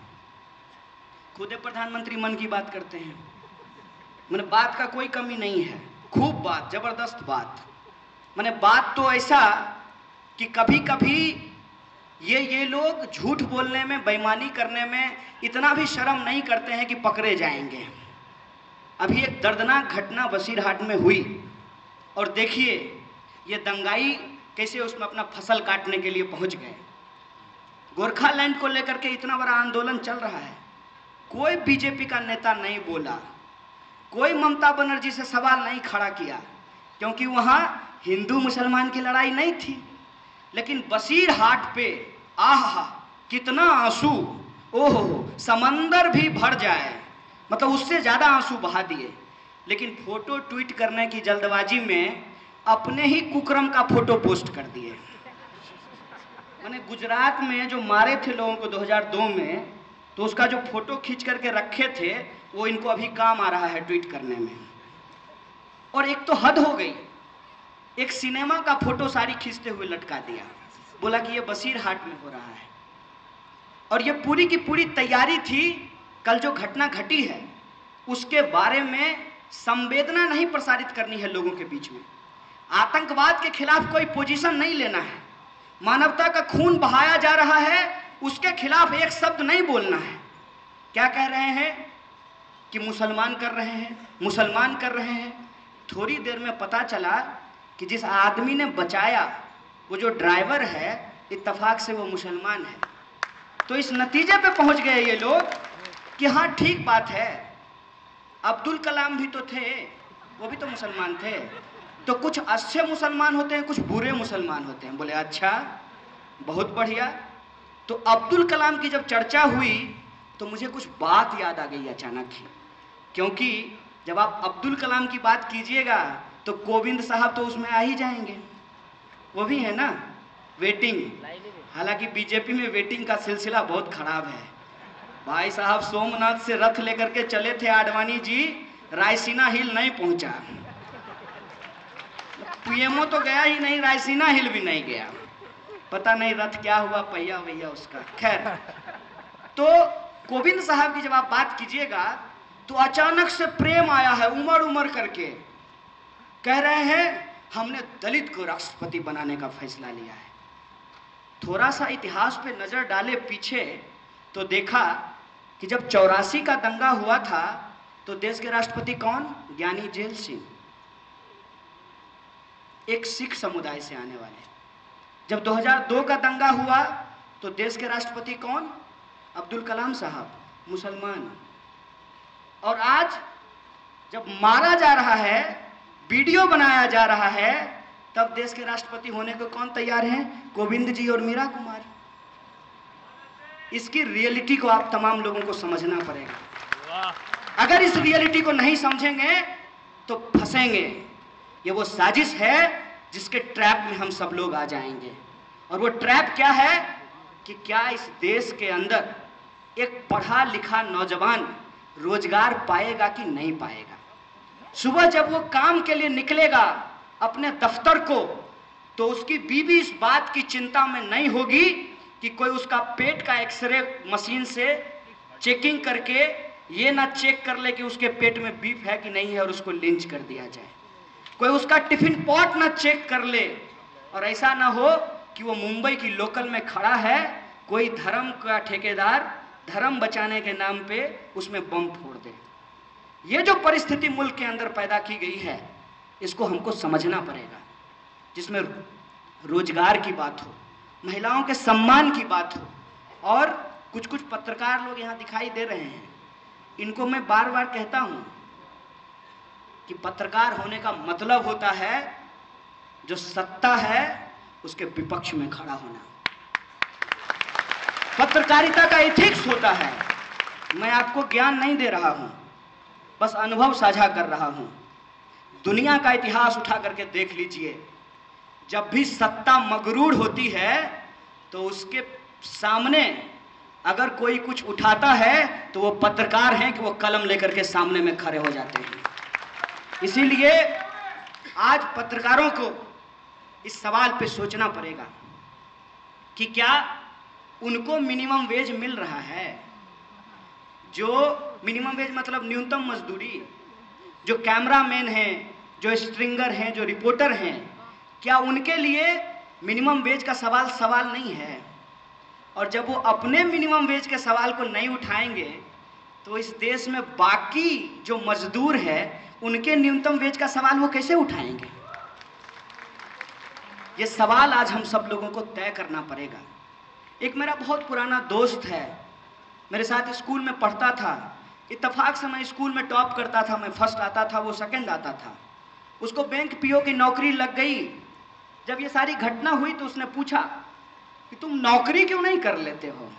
खुद प्रधानमंत्री मन की बात करते हैं, मैंने बात का कोई कमी नहीं है, खूब बात, जबरदस्त बात। मैंने बात तो ऐसा कि कभी कभी ये लोग झूठ बोलने में, बेईमानी करने में इतना भी शर्म नहीं करते हैं कि पकड़े जाएंगे। अभी एक दर्दनाक घटना बसीरहाट में हुई, और देखिए ये दंगाई कैसे उसमें अपना फसल काटने के लिए पहुंच गए। गोरखालैंड को लेकर के इतना बड़ा आंदोलन चल रहा है, कोई बीजेपी का नेता नहीं बोला, कोई ममता बनर्जी से सवाल नहीं खड़ा किया, क्योंकि वहां हिंदू मुसलमान की लड़ाई नहीं थी। लेकिन बसीरहाट पे आहा कितना आंसू, ओहो, समंदर भी भर जाए, मतलब उससे ज्यादा आंसू बहा दिए। लेकिन फोटो ट्वीट करने की जल्दबाजी में अपने ही कुकर्म का फोटो पोस्ट कर दिए। मैंने गुजरात में जो मारे थे लोगों को 2002 में, तो उसका जो फोटो खींच करके रखे थे, वो इनको अभी काम आ रहा है ट्वीट करने में। और एक तो हद हो गई, एक सिनेमा का फोटो सारी खींचते हुए लटका दिया, बोला कि ये बसीरहाट में हो रहा है। और ये पूरी की पूरी तैयारी थी, कल जो घटना घटी है उसके बारे में संवेदना नहीं प्रसारित करनी है लोगों के बीच में, आतंकवाद के खिलाफ कोई पोजीशन नहीं लेना है, मानवता का खून बहाया जा रहा है उसके खिलाफ एक शब्द नहीं बोलना है। क्या कह रहे हैं कि मुसलमान कर रहे हैं, मुसलमान कर रहे हैं। थोड़ी देर में पता चला कि जिस आदमी ने बचाया वो जो ड्राइवर है इत्तेफाक से वो मुसलमान है। तो इस नतीजे पे पहुंच गए ये लोग कि हाँ ठीक बात है, अब्दुल कलाम भी तो थे, वो भी तो मुसलमान थे, तो कुछ अच्छे मुसलमान होते हैं, कुछ बुरे मुसलमान होते हैं। बोले अच्छा, बहुत बढ़िया। तो अब्दुल कलाम की जब चर्चा हुई तो मुझे कुछ बात याद आ गई अचानक ही, क्योंकि जब आप अब्दुल कलाम की बात कीजिएगा तो कोविंद साहब तो उसमें आ ही जाएंगे, वो भी है ना वेटिंग। हालांकि बीजेपी में वेटिंग का सिलसिला बहुत खराब है। भाई साहब सोमनाथ से रथ लेकर के चले थे आडवाणी जी, रायसीना हिल नहीं पहुंचा, पीएमओ तो गया ही नहीं, रायसीना हिल भी नहीं गया, पता नहीं रथ क्या हुआ पहिया वैया उसका। खैर, तो कोविंद साहब की जब आप बात कीजिएगा तो अचानक से प्रेम आया है, उमड़ उमड़ करके कह रहे हैं हमने दलित को राष्ट्रपति बनाने का फैसला लिया है। थोड़ा सा इतिहास पे नजर डाले पीछे तो देखा कि जब 84 का दंगा हुआ था तो देश के राष्ट्रपति कौन? ज्ञानी जेल सिंह, एक सिख समुदाय से आने वाले। जब 2002 का दंगा हुआ तो देश के राष्ट्रपति कौन? अब्दुल कलाम साहब, मुसलमान। और आज जब मारा जा रहा है, वीडियो बनाया जा रहा है, तब देश के राष्ट्रपति होने को कौन तैयार हैं? कोविंद जी और मीरा कुमार। इसकी रियलिटी को आप तमाम लोगों को समझना पड़ेगा। अगर इस रियलिटी को नहीं समझेंगे तो फंसेंगे। ये वो साजिश है जिसके ट्रैप में हम सब लोग आ जाएंगे। और वो ट्रैप क्या है कि क्या इस देश के अंदर एक पढ़ा लिखा नौजवान रोजगार पाएगा कि नहीं पाएगा। सुबह जब वो काम के लिए निकलेगा अपने दफ्तर को, तो उसकी बीवी इस बात की चिंता में नहीं होगी कि कोई उसका पेट का एक्सरे मशीन से चेकिंग करके ये ना चेक कर ले कि उसके पेट में बीफ है कि नहीं है और उसको लिंच कर दिया जाए। कोई उसका टिफिन पॉट ना चेक कर ले और ऐसा ना हो कि वो मुंबई की लोकल में खड़ा है, कोई धर्म का ठेकेदार धर्म बचाने के नाम पे उसमें बम फोड़ दे। ये जो परिस्थिति मुल्क के अंदर पैदा की गई है, इसको हमको समझना पड़ेगा, जिसमें रोजगार की बात हो, महिलाओं के सम्मान की बात हो। और कुछ कुछ पत्रकार लोग यहाँ दिखाई दे रहे हैं, इनको मैं बार बार कहता हूँ कि पत्रकार होने का मतलब होता है जो सत्ता है उसके विपक्ष में खड़ा होना। पत्रकारिता का एथिक्स होता है। मैं आपको ज्ञान नहीं दे रहा हूं, बस अनुभव साझा कर रहा हूं। दुनिया का इतिहास उठा करके देख लीजिए, जब भी सत्ता मगरूर होती है तो उसके सामने अगर कोई कुछ उठाता है तो वो पत्रकार हैं कि वो कलम लेकर के सामने में खड़े हो जाते हैं। इसीलिए आज पत्रकारों को इस सवाल पे सोचना पड़ेगा कि क्या उनको मिनिमम वेज मिल रहा है? जो मिनिमम वेज मतलब न्यूनतम मजदूरी, जो कैमरामैन हैं, जो स्ट्रिंगर हैं, जो रिपोर्टर हैं, क्या उनके लिए मिनिमम वेज का सवाल नहीं है? और जब वो अपने मिनिमम वेज के सवाल को नहीं उठाएंगे तो इस देश में बाकी जो मजदूर है उनके न्यूनतम वेज का सवाल वो कैसे उठाएंगे? ये सवाल आज हम सब लोगों को तय करना पड़ेगा। एक मेरा बहुत पुराना दोस्त है, मेरे साथ स्कूल में पढ़ता था। इत्तेफाक से मैं स्कूल में टॉप करता था, मैं फर्स्ट आता था, वो सेकंड आता था। उसको बैंक पीओ की नौकरी लग गई। जब ये सारी घटना हुई तो उसने पूछा कि तुम नौकरी क्यों नहीं कर लेते हो?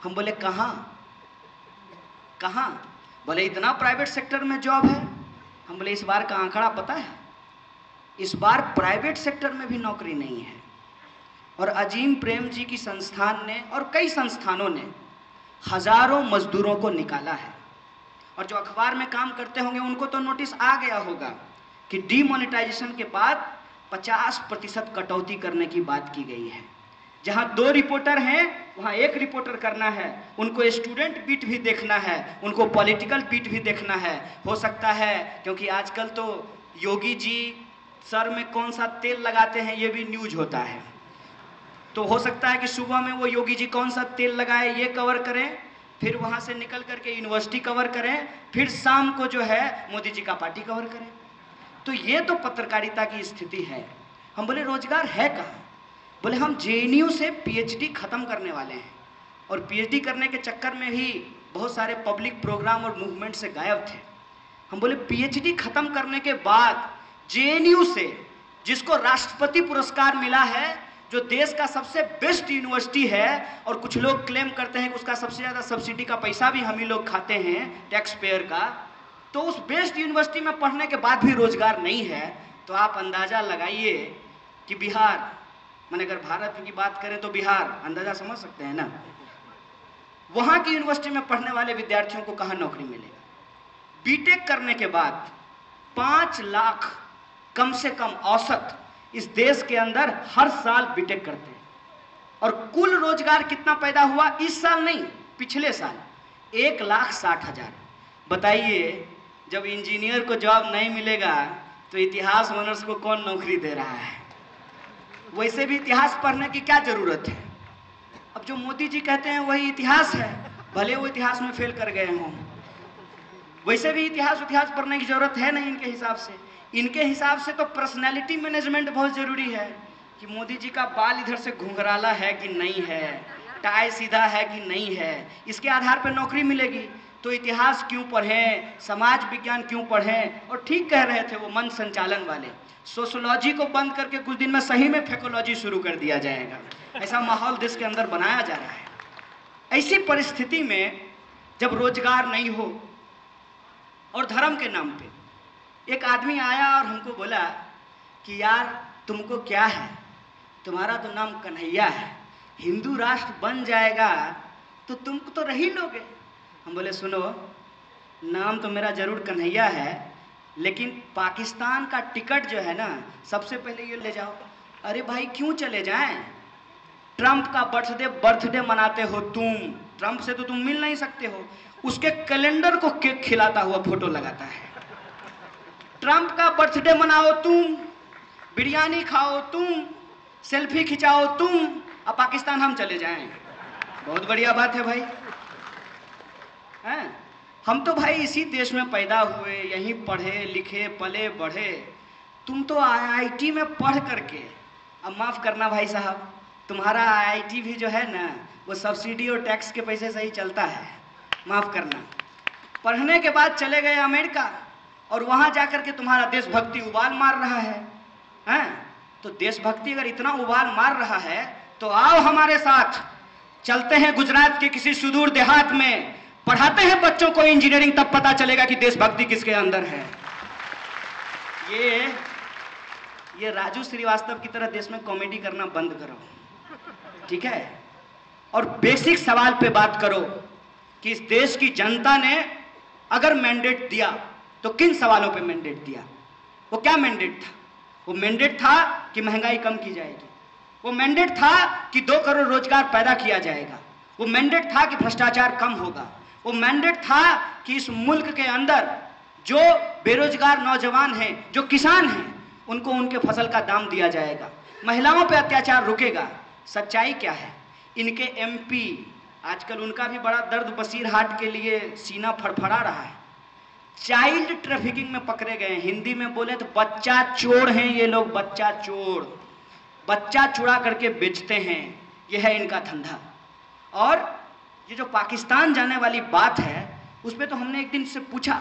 हम बोले कहाँ? बोले इतना प्राइवेट सेक्टर में जॉब है। हम बोले इस बार का आंकड़ा पता है? इस बार प्राइवेट सेक्टर में भी नौकरी नहीं है। और अजीम प्रेम जी की संस्थान ने और कई संस्थानों ने हजारों मजदूरों को निकाला है। और जो अखबार में काम करते होंगे उनको तो नोटिस आ गया होगा कि डीमोनेटाइजेशन के बाद 50% कटौती करने की बात की गई है। जहां 2 रिपोर्टर हैं वहां 1 रिपोर्टर करना है। उनको स्टूडेंट बीट भी देखना है, उनको पॉलिटिकल बीट भी देखना है। हो सकता है क्योंकि आजकल तो योगी जी सर में कौन सा तेल लगाते हैं ये भी न्यूज होता है, तो हो सकता है कि सुबह में वो योगी जी कौन सा तेल लगाए ये कवर करें, फिर वहां से निकल करके यूनिवर्सिटी कवर करें, फिर शाम को जो है मोदी जी का पार्टी कवर करें। तो ये तो पत्रकारिता की स्थिति है। हम बोले रोजगार है कहाँ? बोले हम जेएनयू से पीएचडी खत्म करने वाले हैं, और पीएचडी करने के चक्कर में भी बहुत सारे पब्लिक प्रोग्राम और मूवमेंट से गायब थे। हम बोले पीएचडी खत्म करने के बाद जेएनयू से, जिसको राष्ट्रपति पुरस्कार मिला है, जो देश का सबसे बेस्ट यूनिवर्सिटी है, और कुछ लोग क्लेम करते हैं कि उसका सबसे ज़्यादा सब्सिडी का पैसा भी हम ही लोग खाते हैं टैक्स पेयर का, तो उस बेस्ट यूनिवर्सिटी में पढ़ने के बाद भी रोजगार नहीं है। तो आप अंदाज़ा लगाइए कि बिहार, मैंने अगर भारत की बात करें तो बिहार, अंदाज़ा समझ सकते हैं ना, वहाँ की यूनिवर्सिटी में पढ़ने वाले विद्यार्थियों को कहाँ नौकरी मिलेगा। बीटेक करने के बाद 5 लाख कम से कम औसत इस देश के अंदर हर साल बीटेक करते हैं, और कुल रोजगार कितना पैदा हुआ इस साल नहीं पिछले साल 1,60,000। बताइए, जब इंजीनियर को जॉब नहीं मिलेगा तो इतिहास ऑनर्स को कौन नौकरी दे रहा है? वैसे भी इतिहास पढ़ने की क्या जरूरत है? अब जो मोदी जी कहते हैं वही इतिहास है, भले वो इतिहास में फेल कर गए हों। वैसे भी इतिहास पढ़ने की जरूरत है नहीं इनके हिसाब से। इनके हिसाब से तो पर्सनैलिटी मैनेजमेंट बहुत जरूरी है, कि मोदी जी का बाल इधर से घुंघराला है कि नहीं है, टाई सीधा है कि नहीं है, इसके आधार पर नौकरी मिलेगी। तो इतिहास क्यों पढ़ें, समाज विज्ञान क्यों पढ़ें? और ठीक कह रहे थे वो मन संचालन वाले, सोशोलॉजी को बंद करके कुछ दिन में सही में फेकोलॉजी शुरू कर दिया जाएगा। ऐसा माहौल देश के अंदर बनाया जा रहा है। ऐसी परिस्थिति में जब रोजगार नहीं हो, और धर्म के नाम पे एक आदमी आया और हमको बोला कि यार तुमको क्या है, तुम्हारा तो नाम कन्हैया है, हिंदू राष्ट्र बन जाएगा तो तुम तो रह ही लोगे। हम बोले सुनो, नाम तो मेरा जरूर कन्हैया है, लेकिन पाकिस्तान का टिकट जो है ना, सबसे पहले ये ले जाओ। अरे भाई क्यों चले जाएं? ट्रंप का बर्थडे मनाते हो तुम, ट्रंप से तो तुम मिल नहीं सकते हो, उसके कैलेंडर को केक खिलाता हुआ फोटो लगाता है। ट्रंप का बर्थडे मनाओ तुम, बिरयानी खाओ तुम, सेल्फी खिंचाओ तुम, अब पाकिस्तान हम चले जाएं? बहुत बढ़िया बात है भाई, हैं? हम तो भाई इसी देश में पैदा हुए, यहीं पढ़े लिखे पले बढ़े। तुम तो आईआईटी में पढ़ करके, अब माफ़ करना भाई साहब, तुम्हारा आईआईटी भी जो है ना वो सब्सिडी और टैक्स के पैसे से ही चलता है, माफ़ करना। पढ़ने के बाद चले गए अमेरिका, और वहाँ जाकर के तुम्हारा देशभक्ति उबाल मार रहा है, हैं? तो देशभक्ति अगर इतना उबाल मार रहा है तो आओ हमारे साथ, चलते हैं गुजरात के किसी सुदूर देहात में, पढ़ाते हैं बच्चों को इंजीनियरिंग, तब पता चलेगा कि देशभक्ति किसके अंदर है। ये राजू श्रीवास्तव की तरह देश में कॉमेडी करना बंद करो, ठीक है? और बेसिक सवाल पे बात करो कि इस देश की जनता ने अगर मैंडेट दिया तो किन सवालों पे मैंडेट दिया। वो क्या मैंडेट था? वो मैंडेट था कि महंगाई कम की जाएगी, वो मैंडेट था कि 2 करोड़ रोजगार पैदा किया जाएगा, वो मैंडेट था कि भ्रष्टाचार कम होगा, वो मैंडेट था कि इस मुल्क के अंदर जो बेरोजगार नौजवान हैं, जो किसान हैं, उनको उनके फसल का दाम दिया जाएगा, महिलाओं पे अत्याचार रुकेगा। सच्चाई क्या है? इनके एमपी आजकल उनका भी बड़ा दर्द बसीरहाट के लिए सीना फड़फड़ा रहा है। चाइल्ड ट्रैफिकिंग में पकड़े गए, हिंदी में बोले तो बच्चा चोर हैं ये लोग, बच्चा चोर, बच्चा चुरा करके बेचते हैं, ये है इनका धंधा। और ये जो पाकिस्तान जाने वाली बात है, उसमें तो हमने एक दिन से पूछा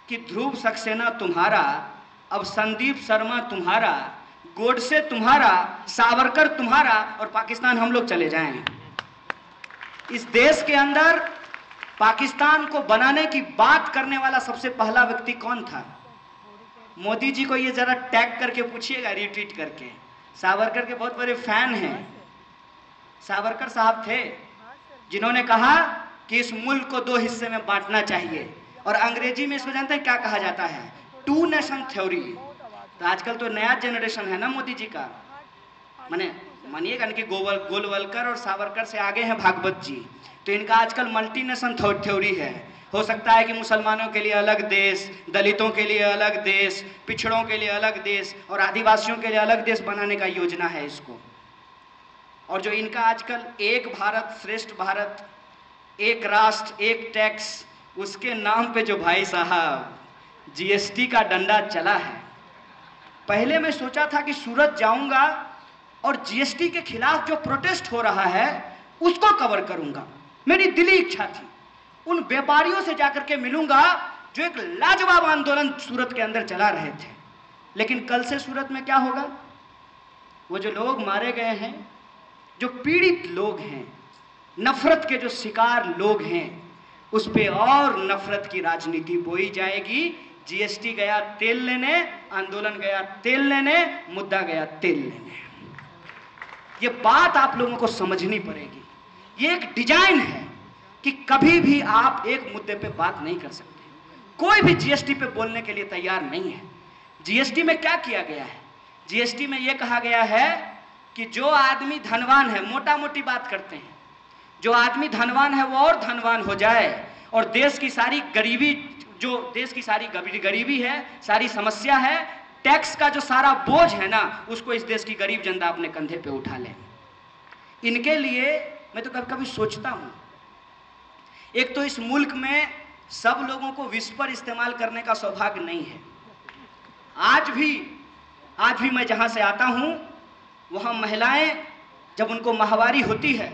कि ध्रुव सक्सेना तुम्हारा, अब संदीप शर्मा तुम्हारा, गोडसे तुम्हारा, सावरकर तुम्हारा, और पाकिस्तान हम लोग चले जाएं। इस देश के अंदर पाकिस्तान को बनाने की बात करने वाला सबसे पहला व्यक्ति कौन था? मोदी जी को ये जरा टैग करके पूछिएगा, रिट्वीट करके। सावरकर के बहुत बड़े फैन हैं। सावरकर साहब थे जिन्होंने कहा कि इस मुल्क को 2 हिस्से में बांटना चाहिए, और अंग्रेजी में इसको जानते हैं क्या कहा जाता है? 2 नेशन थ्योरी। तो आजकल तो नया जनरेशन है ना मोदी जी का, माने मानिएगा कि गोलवलकर और सावरकर से आगे हैं भागवत जी। तो इनका आजकल मल्टीनेशनल थ्योरी है। हो सकता है कि मुसलमानों के लिए अलग देश, दलितों के लिए अलग देश, पिछड़ों के लिए अलग देश और आदिवासियों के लिए अलग देश बनाने का योजना है इसको। और जो इनका आजकल एक भारत श्रेष्ठ भारत, एक राष्ट्र एक टैक्स, उसके नाम पे जो भाई साहब जीएसटी का डंडा चला है। पहले मैं सोचा था कि सूरत जाऊंगा और जीएसटी के खिलाफ जो प्रोटेस्ट हो रहा है उसको कवर करूंगा। मेरी दिली इच्छा थी उन व्यापारियों से जाकर के मिलूंगा जो एक लाजवाब आंदोलन सूरत के अंदर चला रहे थे। लेकिन कल से सूरत में क्या होगा? वो जो लोग मारे गए हैं, जो पीड़ित लोग हैं, नफरत के जो शिकार लोग हैं, उस पे और नफरत की राजनीति बोई जाएगी। जीएसटी गया तेल लेने, आंदोलन गया तेल लेने, मुद्दा गया तेल लेने। ये बात आप लोगों को समझनी पड़ेगी। ये एक डिजाइन है कि कभी भी आप एक मुद्दे पे बात नहीं कर सकते। कोई भी जीएसटी पे बोलने के लिए तैयार नहीं है। जीएसटी में क्या किया गया है? जीएसटी में यह कहा गया है कि जो आदमी धनवान है, मोटा मोटी बात करते हैं, जो आदमी धनवान है वो और धनवान हो जाए और देश की सारी गरीबी, जो देश की सारी गरीबी है, सारी समस्या है, टैक्स का जो सारा बोझ है ना, उसको इस देश की गरीब जनता अपने कंधे पे उठा ले। इनके लिए मैं तो कभी कभी सोचता हूं, एक तो इस मुल्क में सब लोगों को विस्पर इस्तेमाल करने का सौभाग्य नहीं है। आज भी मैं जहां से आता हूं वहां महिलाएं जब उनको माहवारी होती है,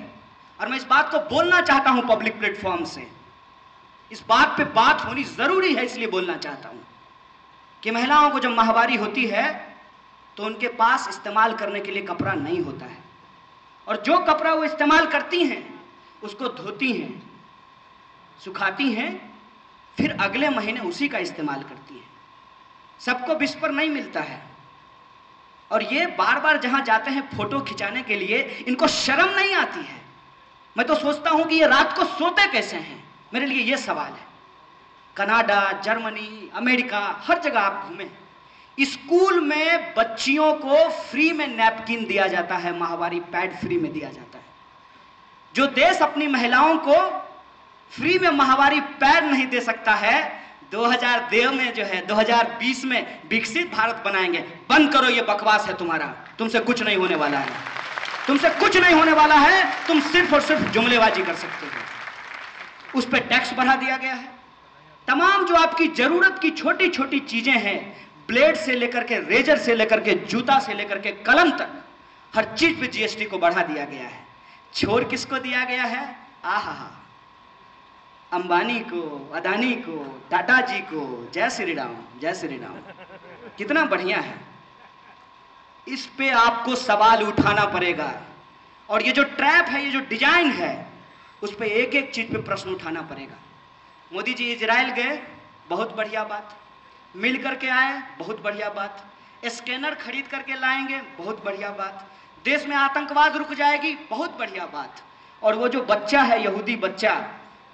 और मैं इस बात को बोलना चाहता हूं पब्लिक प्लेटफॉर्म से, इस बात पे बात होनी जरूरी है, इसलिए बोलना चाहता हूं कि महिलाओं को जब माहवारी होती है तो उनके पास इस्तेमाल करने के लिए कपड़ा नहीं होता है, और जो कपड़ा वो इस्तेमाल करती हैं उसको धोती हैं, सुखाती हैं, फिर अगले महीने उसी का इस्तेमाल करती हैं। सबको विस्पर नहीं मिलता है, और ये बार बार जहां जाते हैं फोटो खिंचाने के लिए, इनको शर्म नहीं आती है। मैं तो सोचता हूं कि ये रात को सोते कैसे हैं। मेरे लिए ये सवाल है। कनाडा, जर्मनी, अमेरिका, हर जगह आप घूमें, स्कूल में बच्चियों को फ्री में नैपकिन दिया जाता है, माहवारी पैड फ्री में दिया जाता है। जो देश अपनी महिलाओं को फ्री में माहवारी पैड नहीं दे सकता है, 2002 में जो है 2020 में विकसित भारत बनाएंगे। बंद करो ये बकवास है तुम्हारा, तुमसे कुछ नहीं होने वाला है, तुमसे कुछ नहीं होने वाला है। तुम सिर्फ और सिर्फ जुमलेबाजी कर सकते हो। उस पर टैक्स बढ़ा दिया गया है। तमाम जो आपकी जरूरत की छोटी छोटी चीजें हैं, ब्लेड से लेकर के रेजर से लेकर के जूता से लेकर के कलम तक, हर चीज पे जीएसटी को बढ़ा दिया गया है। छोड़ किसको दिया गया है? आहा, अंबानी को, अदानी को, टाटा जी को। जय श्री राम, जय श्री राम। कितना बढ़िया है। इस पे आपको सवाल उठाना पड़ेगा, और ये जो ट्रैप है, ये जो डिजाइन है, उस पे एक एक चीज पे प्रश्न उठाना पड़ेगा। मोदी जी इजराइल गए, बहुत बढ़िया बात। मिल करके आए, बहुत बढ़िया बात। स्कैनर खरीद करके लाएंगे, बहुत बढ़िया बात। देश में आतंकवाद रुक जाएगी, बहुत बढ़िया बात। और वो जो बच्चा है, यहूदी बच्चा,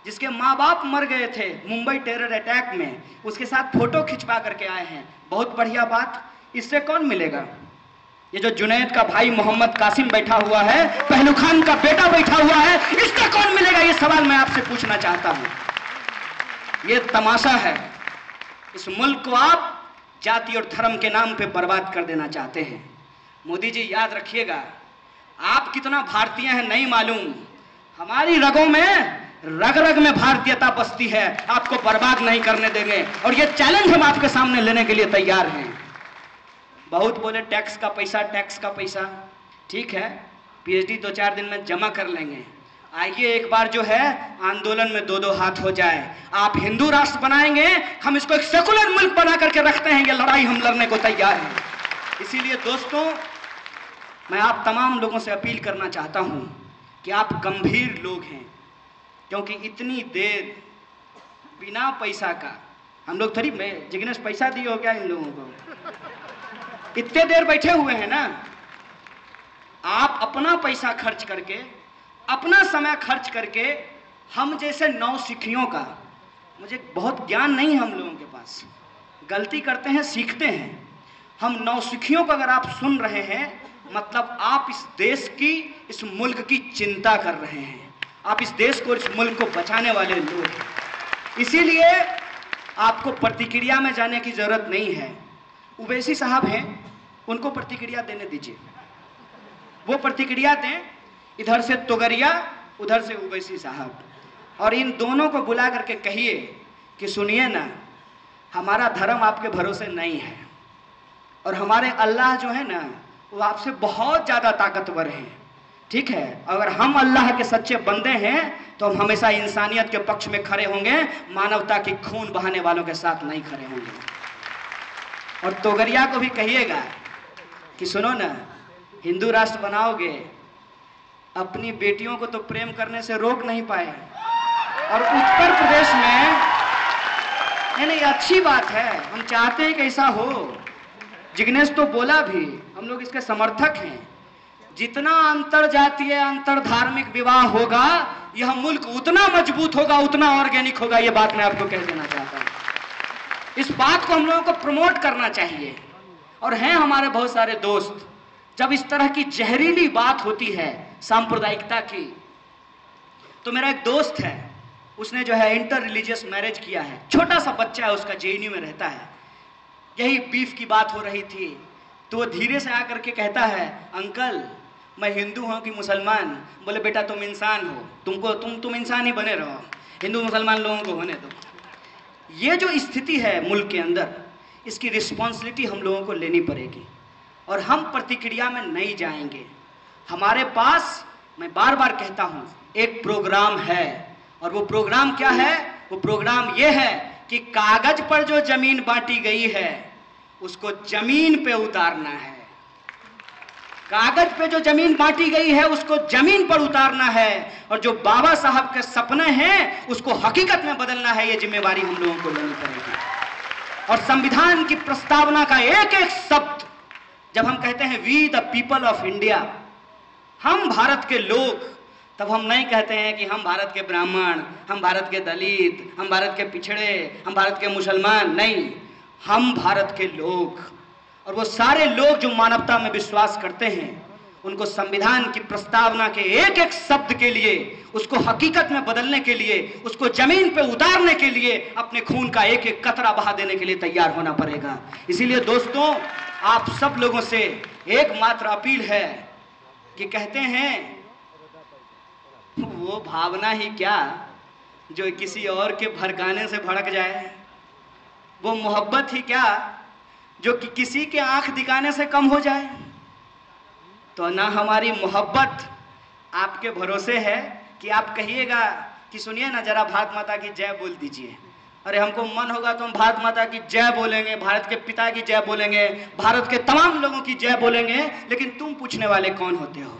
जिसके माँ बाप मर गए थे मुंबई टेरर अटैक में, उसके साथ फोटो खिंचवा करके आए हैं, बहुत बढ़िया बात। इससे कौन मिलेगा? ये जो जुनैद का भाई मोहम्मद कासिम बैठा हुआ है, पहलू खान का बेटा बैठा हुआ है, इससे कौन मिलेगा? ये सवाल मैं आपसे पूछना चाहता हूं। ये तमाशा है। इस मुल्क को आप जाति और धर्म के नाम पे बर्बाद कर देना चाहते हैं। मोदी जी याद रखिएगा, आप कितना भारतीय हैं नहीं मालूम, हमारी रगों में, रग रग में भारतीयता बसती है। आपको बर्बाद नहीं करने देंगे, और ये चैलेंज हम आपके सामने लेने के लिए तैयार हैं। बहुत बोले टैक्स का पैसा, टैक्स का पैसा, ठीक है, पीएचडी 2-4 दिन में जमा कर लेंगे। आइए एक बार जो है आंदोलन में 2-2 हाथ हो जाए। आप हिंदू राष्ट्र बनाएंगे, हम इसको एक सेकुलर मुल्क बना करके रखते हैं। ये लड़ाई हम लड़ने को तैयार हैं। इसीलिए दोस्तों, मैं आप तमाम लोगों से अपील करना चाहता हूं कि आप गंभीर लोग हैं, क्योंकि इतनी देर बिना पैसा का, हम लोग थोड़ी, मैं जिग्नेश पैसा दिए हो क्या इन लोगों को? इतने देर बैठे हुए हैं ना, आप अपना पैसा खर्च करके, अपना समय खर्च करके, हम जैसे नौसिखियों का, मुझे बहुत ज्ञान नहीं है हम लोगों के पास, गलती करते हैं, सीखते हैं। हम नौसिखियों को अगर आप सुन रहे हैं, मतलब आप इस देश की, इस मुल्क की चिंता कर रहे हैं, आप इस देश को, इस मुल्क को बचाने वाले लोग हैं। इसीलिए आपको प्रतिक्रिया में जाने की जरूरत नहीं है। उवैसी साहब हैं, उनको प्रतिक्रिया देने दीजिए, वो प्रतिक्रिया दें। इधर से तोगरिया, उधर से उवैसी साहब, और इन दोनों को बुला करके कहिए कि सुनिए ना, हमारा धर्म आपके भरोसे नहीं है और हमारे अल्लाह जो है ना वो आपसे बहुत ज़्यादा ताकतवर हैं, ठीक है। अगर हम अल्लाह के सच्चे बंदे हैं तो हम हमेशा इंसानियत के पक्ष में खड़े होंगे, मानवता की खून बहाने वालों के साथ नहीं खड़े होंगे। और तोगरिया को भी कहिएगा कि सुनो ना, हिंदू राष्ट्र बनाओगे, अपनी बेटियों को तो प्रेम करने से रोक नहीं पाए, और उत्तर प्रदेश में नहीं, अच्छी बात है, हम चाहते हैं कि ऐसा हो। जिग्नेश तो बोला भी, हम लोग इसके समर्थक हैं। जितना अंतर जातीय, अंतर धार्मिक विवाह होगा, यह मुल्क उतना मजबूत होगा, उतना ऑर्गेनिक होगा। यह बात मैं आपको कह देना चाहता हूं। इस बात को हम लोगों को प्रमोट करना चाहिए। और हैं हमारे बहुत सारे दोस्त, जब इस तरह की जहरीली बात होती है सांप्रदायिकता की, तो मेरा एक दोस्त है, उसने जो है इंटर रिलीजियस मैरिज किया है, छोटा सा बच्चा है उसका, जेएनयू में रहता है। यही बीफ की बात हो रही थी, तो वो धीरे से आकर के कहता है, अंकल मैं हिंदू हूँ कि मुसलमान? बोले बेटा तुम इंसान हो, तुम इंसान ही बने रहो, हिंदू मुसलमान लोगों को होने दो। ये जो स्थिति है मुल्क के अंदर, इसकी रिस्पॉन्सिबिलिटी हम लोगों को लेनी पड़ेगी और हम प्रतिक्रिया में नहीं जाएंगे। हमारे पास, मैं बार बार कहता हूँ, एक प्रोग्राम है, और वो प्रोग्राम क्या है? वो प्रोग्राम ये है कि कागज पर जो जमीन बांटी गई है उसको जमीन पे उतारना है। कागज पे जो जमीन बांटी गई है उसको जमीन पर उतारना है, और जो बाबा साहब के सपने हैं उसको हकीकत में बदलना है। ये जिम्मेवारी हम लोगों को लेनी पड़ेगी। और संविधान की प्रस्तावना का एक एक शब्द, जब हम कहते हैं we the people of India, हम भारत के लोग, तब हम नहीं कहते हैं कि हम भारत के ब्राह्मण, हम भारत के दलित, हम भारत के पिछड़े, हम भारत के मुसलमान, नहीं, हम भारत के लोग। और वो सारे लोग जो मानवता में विश्वास करते हैं, उनको संविधान की प्रस्तावना के एक एक शब्द के लिए, उसको हकीकत में बदलने के लिए, उसको जमीन पे उतारने के लिए अपने खून का एक एक कतरा बहा देने के लिए तैयार होना पड़ेगा। इसीलिए दोस्तों, आप सब लोगों से एकमात्र अपील है कि कहते हैं वो भावना ही क्या जो किसी और के भड़काने से भड़क जाए, वो मोहब्बत ही क्या जो कि किसी के आंख दिखाने से कम हो जाए। तो ना हमारी मोहब्बत आपके भरोसे है कि आप कहिएगा कि सुनिए ना जरा भारत माता की जय बोल दीजिए। अरे हमको मन होगा तो हम भारत माता की जय बोलेंगे, भारत के पिता की जय बोलेंगे, भारत के तमाम लोगों की जय बोलेंगे, लेकिन तुम पूछने वाले कौन होते हो?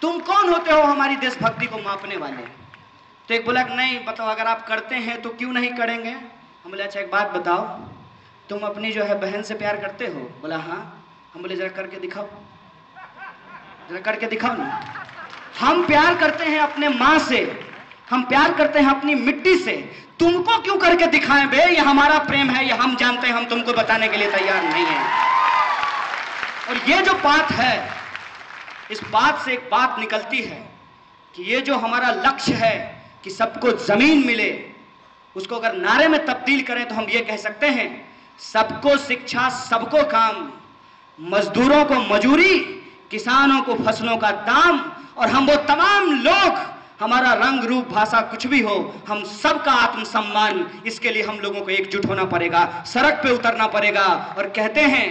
तुम कौन होते हो हमारी देशभक्ति को मापने वाले? तो एक बोला कि नहीं बताओ, अगर आप करते हैं तो क्यों नहीं करेंगे? हम बोले अच्छा एक बात बताओ, तुम अपनी जो है बहन से प्यार करते हो? बोला हाँ। हम बोले जरा करके दिखाओ, जरा करके दिखाओ ना। हम प्यार करते हैं अपने माँ से, हम प्यार करते हैं अपनी मिट्टी से, तुमको क्यों करके दिखाएं बे? ये हमारा प्रेम है, ये हम जानते हैं, हम तुमको बताने के लिए तैयार नहीं है। और ये जो बात है, इस बात से एक बात निकलती है कि ये जो हमारा लक्ष्य है कि सबको जमीन मिले, उसको अगर नारे में तब्दील करें तो हम ये कह सकते हैं, सबको शिक्षा, सबको काम, मजदूरों को मजूरी, किसानों को फसलों का दाम, और हम वो तमाम लोग, हमारा रंग रूप भाषा कुछ भी हो, हम सबका आत्मसम्मान, इसके लिए हम लोगों को एकजुट होना पड़ेगा, सड़क पे उतरना पड़ेगा। और कहते हैं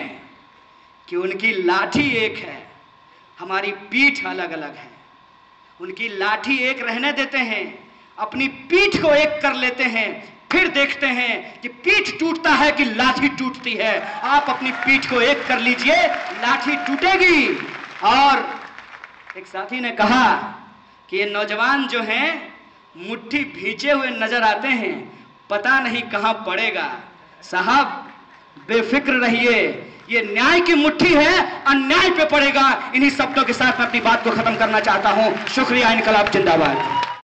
कि उनकी लाठी एक है, हमारी पीठ अलग अलग है। उनकी लाठी एक रहने देते हैं, अपनी पीठ को एक कर लेते हैं, फिर देखते हैं कि पीठ टूटता है कि लाठी टूटती है। आप अपनी पीठ को एक कर लीजिए, लाठी टूटेगी। और एक साथी ने कहा कि ये नौजवान जो हैं मुट्ठी भींचे हुए नजर आते हैं, पता नहीं कहां पड़ेगा। साहब बेफिक्र रहिए, ये न्याय की मुट्ठी है, अन्याय पे पड़ेगा। इन्हीं शब्दों के साथ मैं अपनी बात को खत्म करना चाहता हूं। शुक्रिया। इनकलाब जिंदाबाद।